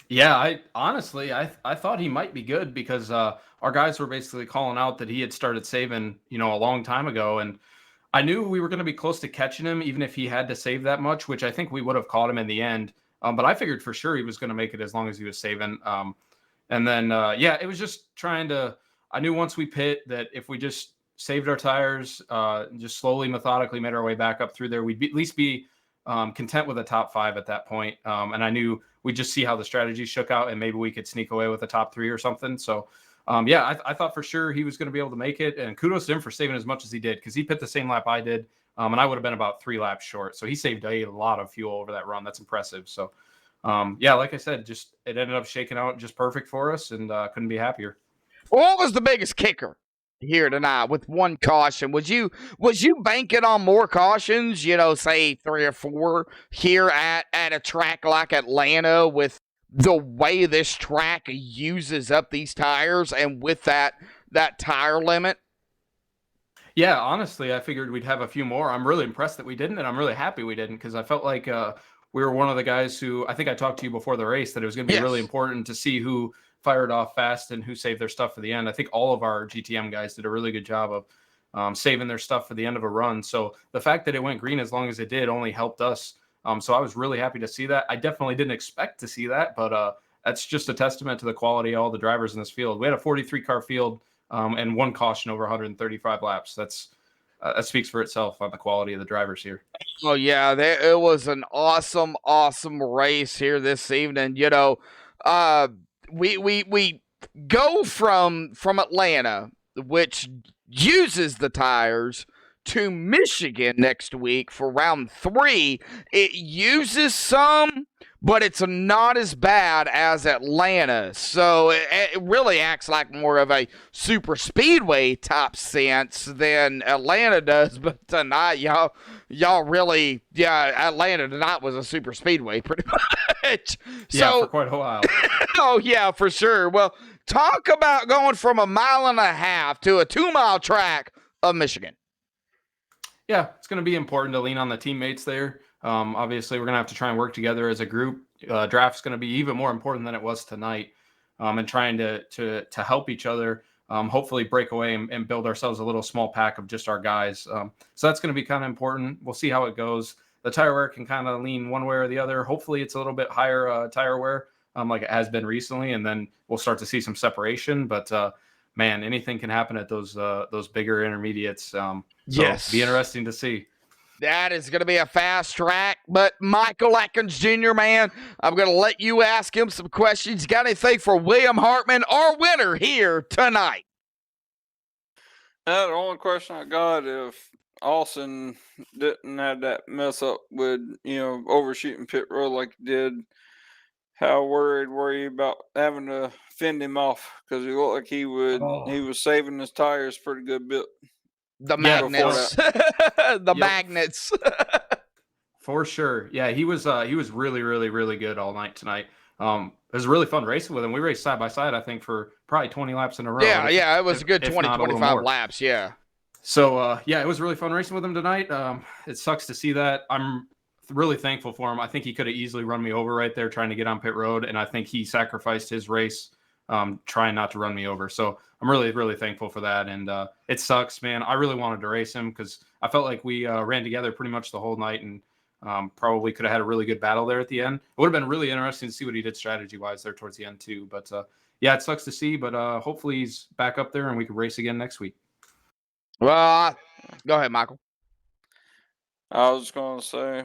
Yeah, I honestly thought he might be good because our guys were basically calling out that he had started saving, a long time ago, and I knew we were going to be close to catching him, even if he had to save that much, which I think we would have caught him in the end. But I figured for sure he was going to make it as long as he was saving. And then, it was just trying to. I knew once we pit that if we just saved our tires, just slowly, methodically made our way back up through there, we'd at least be content with a top 5 at that point. And I knew we'd just see how the strategy shook out, and maybe we could sneak away with a top 3 or something. So, I thought for sure he was going to be able to make it. And kudos to him for saving as much as he did, because he pit the same lap I did, and I would have been about 3 laps short. So he saved a lot of fuel over that run. That's impressive. So, like I said, just it ended up shaking out just perfect for us, and couldn't be happier. What was the biggest kicker here tonight with one caution? Was you banking on more cautions, say 3 or 4 here at a track like Atlanta, with the way this track uses up these tires and with that tire limit? Yeah, honestly, I figured we'd have a few more. I'm really impressed that we didn't, and I'm really happy we didn't, because I felt like we were one of the guys who, I think I talked to you before the race, that it was going to be really important to see who fired off fast and who saved their stuff for the end. I think all of our GTM guys did a really good job of saving their stuff for the end of a run. So the fact that it went green as long as it did only helped us. So I was really happy to see that. I definitely didn't expect to see that, but that's just a testament to the quality of all the drivers in this field. We had a 43-car field and 1 caution over 135 laps. That speaks for itself on the quality of the drivers here. Oh, yeah, it was an awesome, awesome race here this evening. We go from Atlanta, which uses the tires, to Michigan next week for round 3. It uses some, but it's not as bad as Atlanta. So it really acts like more of a super speedway type sense than Atlanta does. But tonight, y'all really, Atlanta tonight was a super speedway pretty much. Yeah, for quite a while. Oh, yeah, for sure. Well, talk about going from 1.5 miles to a 2-mile track of Michigan. Yeah, it's going to be important to lean on the teammates there. Obviously, we're going to have to try and work together as a group. Draft's going to be even more important than it was tonight, and trying to help each other, hopefully break away and build ourselves a little small pack of just our guys. So that's going to be kind of important. We'll see how it goes. The tire wear can kind of lean one way or the other. Hopefully, it's a little bit higher tire wear, like it has been recently, and then we'll start to see some separation. But man, anything can happen at those bigger intermediates. Yes, be interesting to see. That is going to be a fast track. But Michael Atkins Jr., man, I'm going to let you ask him some questions. Got anything for William Hartman, our winner here tonight? The only question I got, if Austin didn't have that mess up with, overshooting pit road like he did, how worried were you about having to fend him off? Because he looked like he was saving his tires pretty good bit. The magnets. The magnets. For sure. Yeah, he was really, really, really good all night tonight. It was a really fun racing with him. We raced side by side, I think, for probably 20 laps in a row. Yeah, it was a good 25 laps, yeah. So, it was really fun racing with him tonight. It sucks to see that. I'm really thankful for him. I think he could have easily run me over right there trying to get on pit road, and I think he sacrificed his race trying not to run me over. So I'm really, really thankful for that. And it sucks, man. I really wanted to race him because I felt like we ran together pretty much the whole night, and probably could have had a really good battle there at the end. It would have been really interesting to see what he did strategy-wise there towards the end too. But it sucks to see, but hopefully he's back up there and we can race again next week. Well, go ahead, Michael. I was going to say,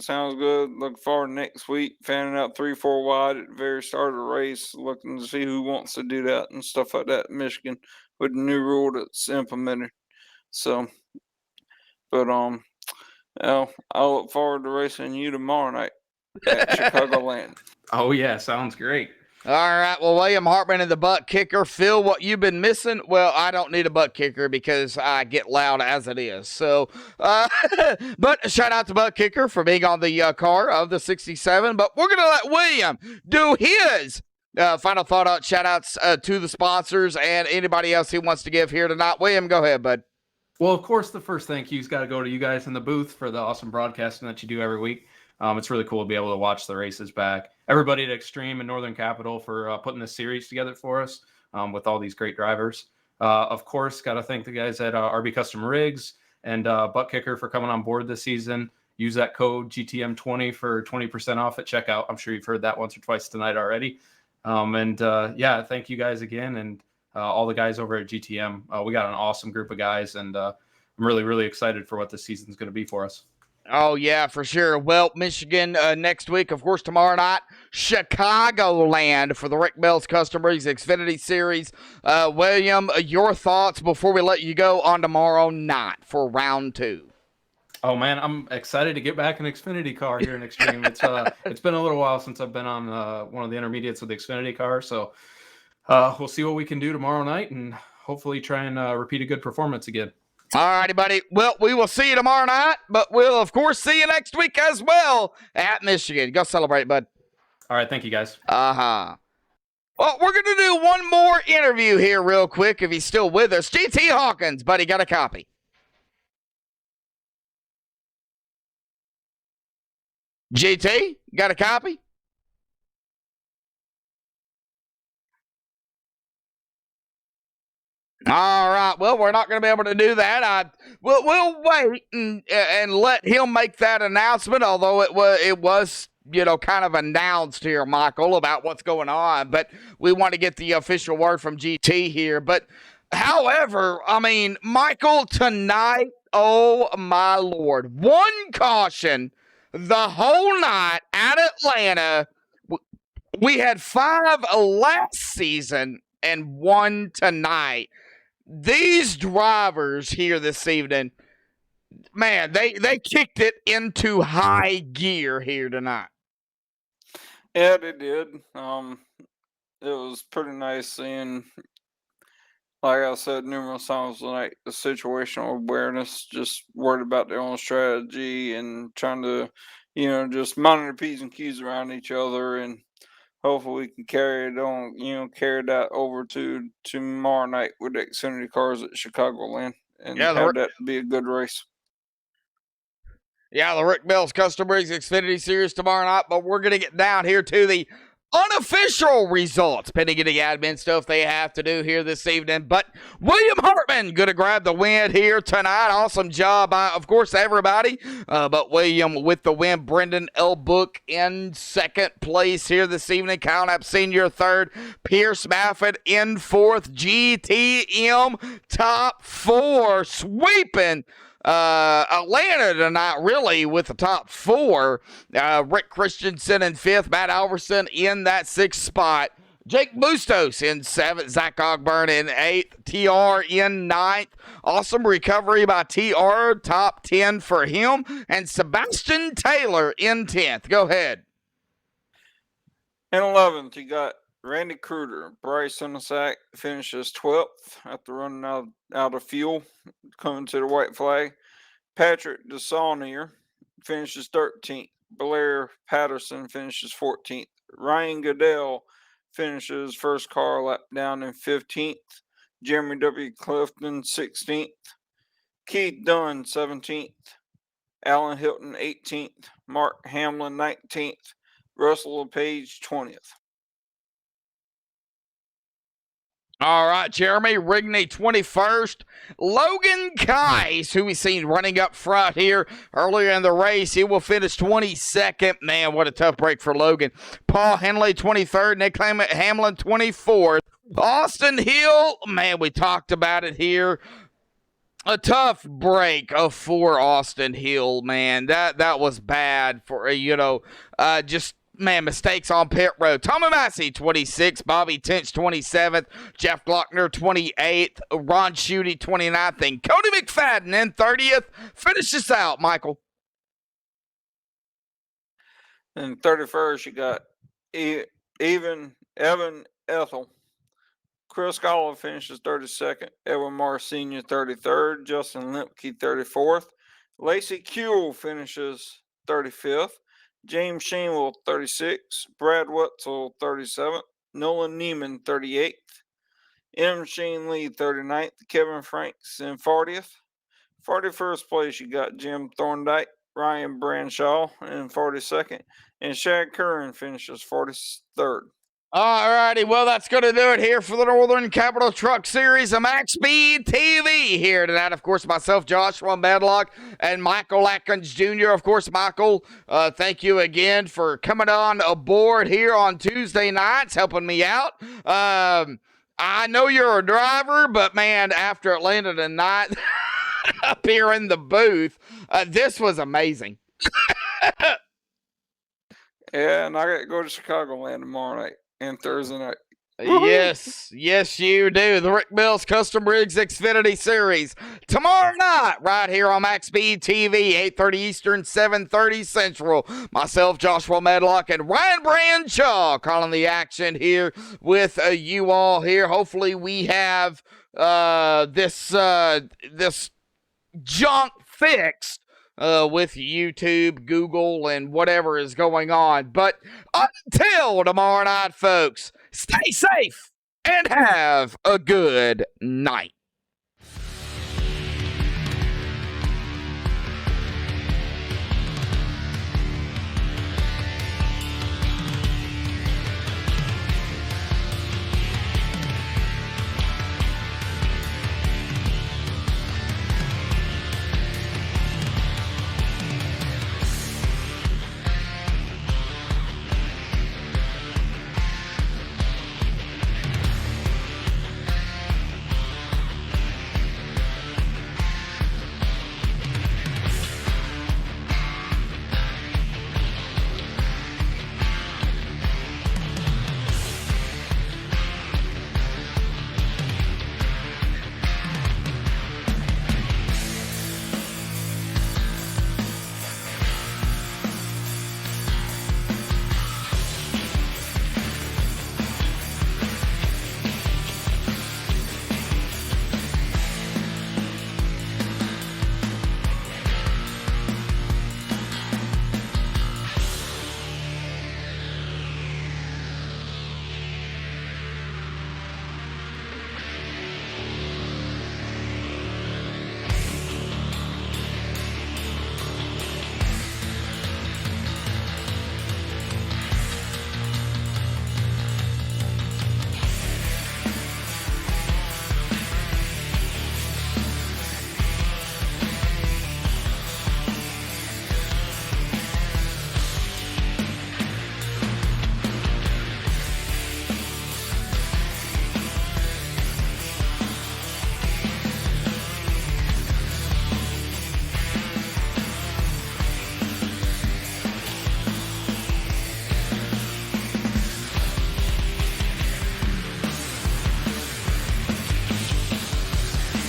Sounds good. Look forward to next week. Fanning out 3-4 wide at the very start of the race. Looking to see who wants to do that and stuff like that in Michigan with the new rule that's implemented. So, but I look forward to racing you tomorrow night at Chicagoland. Oh yeah, sounds great. All right, well, William Hartman and the butt kicker. Phil, what you've been missing? Well, I don't need a butt kicker because I get loud as it is. So, but shout out to butt kicker for being on the car of the 67. But we're going to let William do his final thought, shout outs to the sponsors and anybody else he wants to give here tonight. William, go ahead, bud. Well, of course, the first thank you's got to go to you guys in the booth for the awesome broadcasting that you do every week. It's really cool to be able to watch the races back. Everybody at Extreme and Northern Capital for putting this series together for us with all these great drivers. Of course, got to thank the guys at RB Custom Rigs and Butt Kicker for coming on board this season. Use that code GTM20 for 20% off at checkout. I'm sure you've heard that once or twice tonight already. Yeah, thank you guys again and all the guys over at GTM. We got an awesome group of guys, and I'm really, really excited for what this season's going to be for us. Oh, yeah, for sure. Well, Michigan next week, of course, tomorrow night, Chicagoland for the Rick Bell's Custom Rigs Xfinity Series. William, your thoughts before we let you go on tomorrow night for round 2? Oh, man, I'm excited to get back an Xfinity car here in Extreme. It's been a little while since I've been on one of the intermediates with the Xfinity car, so we'll see what we can do tomorrow night and hopefully try and repeat a good performance again. All righty, buddy. Well, we will see you tomorrow night, but we'll, of course, see you next week as well at Michigan. Go celebrate, bud. All right, thank you, guys. Uh-huh. Well, we're going to do one more interview here real quick if he's still with us. GT Hawkins, buddy, got a copy. GT, got a copy? All right. Well, we're not going to be able to do that. We'll wait and let him make that announcement, although it was kind of announced here, Michael, about what's going on. But we want to get the official word from GT here. But, however, I mean, Michael, tonight, oh, my Lord, one caution the whole night at Atlanta. We had 5 last season and 1 tonight. These drivers here this evening, man, they kicked it into high gear here tonight. Yeah, they did. It was pretty nice seeing, like I said numerous times tonight, the situational awareness, just worried about their own strategy and trying to, just monitor P's and Q's around each other, and hopefully we can carry it on, carry that over to tomorrow night with the Xfinity cars at Chicagoland and have that be a good race. Yeah, the Rick Bell's Custom Rigs Xfinity Series tomorrow night, but we're going to get down here to the unofficial results, pending any admin stuff they have to do here this evening. But William Hartman going to grab the win here tonight. Awesome job by, of course, everybody. But William with the win. Brendan Elbook in second place here this evening. Kyle Knapp Sr. third. Pierce Maffett in fourth. GTM top 4 sweeping Atlanta tonight, really, with the top 4. Rick Christensen in 5th, Matt Alverson in that 6th spot, Jake Bustos in 7th, Zach Ogburn in 8th, TR in 9th. Awesome recovery by TR, top 10 for him, and Sebastian Taylor in 10th. Go ahead. In 11th, you got Randy Kruger. Bryce Sack finishes 12th after running out of fuel, coming to the white flag. Patrick DeSaunier finishes 13th. Blair Patterson finishes 14th. Ryan Goodell finishes first car lap down in 15th. Jeremy W. Clifton 16th. Keith Dunn 17th. Alan Hilton 18th. Mark Hamlin 19th. Russell LePage 20th. All right, Jeremy Rigney 21st. Logan Kais, who we've seen running up front here earlier in the race, he will finish 22nd. Man, what a tough break for Logan. Paul Henley 23rd. Nick Hamlin 24th. Austin Hill, man, we talked about it here. A tough break for Austin Hill, man. That was bad for just man, mistakes on pit road. Tommy Massey, 26th. Bobby Tinch, 27th. Jeff Glockner, 28th. Ron Schutte, 29th. And Cody McFadden in 30th. Finish this out, Michael. And 31st, you got Evan Ethel. Chris Golliver finishes 32nd. Edwin Marr Sr. 33rd. Justin Lemke 34th. Lacey Kuehl finishes 35th. James Shanewell 36th. Brad Wetzel 37th. Nolan Neiman 38th. M. Shane Lee 39th. Kevin Franks in 40th. 41st place, you got Jim Thorndike, Ryan Branshaw in 42nd. And Shad Curran finishes 43rd. All righty, well, that's going to do it here for the Northern Capital Truck Series of MaxSpeedTV here tonight. Of course, myself, Joshua Medlock, and Michael Atkins Jr. Of course, Michael, thank you again for coming on aboard here on Tuesday nights, helping me out. I know you're a driver, but, man, after Atlanta tonight, up here in the booth, this was amazing. Yeah, and I got to go to Chicagoland tomorrow night and Thursday night. Yes, you do. The Rick Mills Custom Rigs Xfinity Series tomorrow night, right here on MaxSpeedTV, 8:30 Eastern, 7:30 Central. Myself, Joshua Medlock, and Ryan Branshaw calling the action here with you all here. Hopefully, we have this junk fixed with YouTube, Google, and whatever is going on. But until tomorrow night, folks, stay safe and have a good night.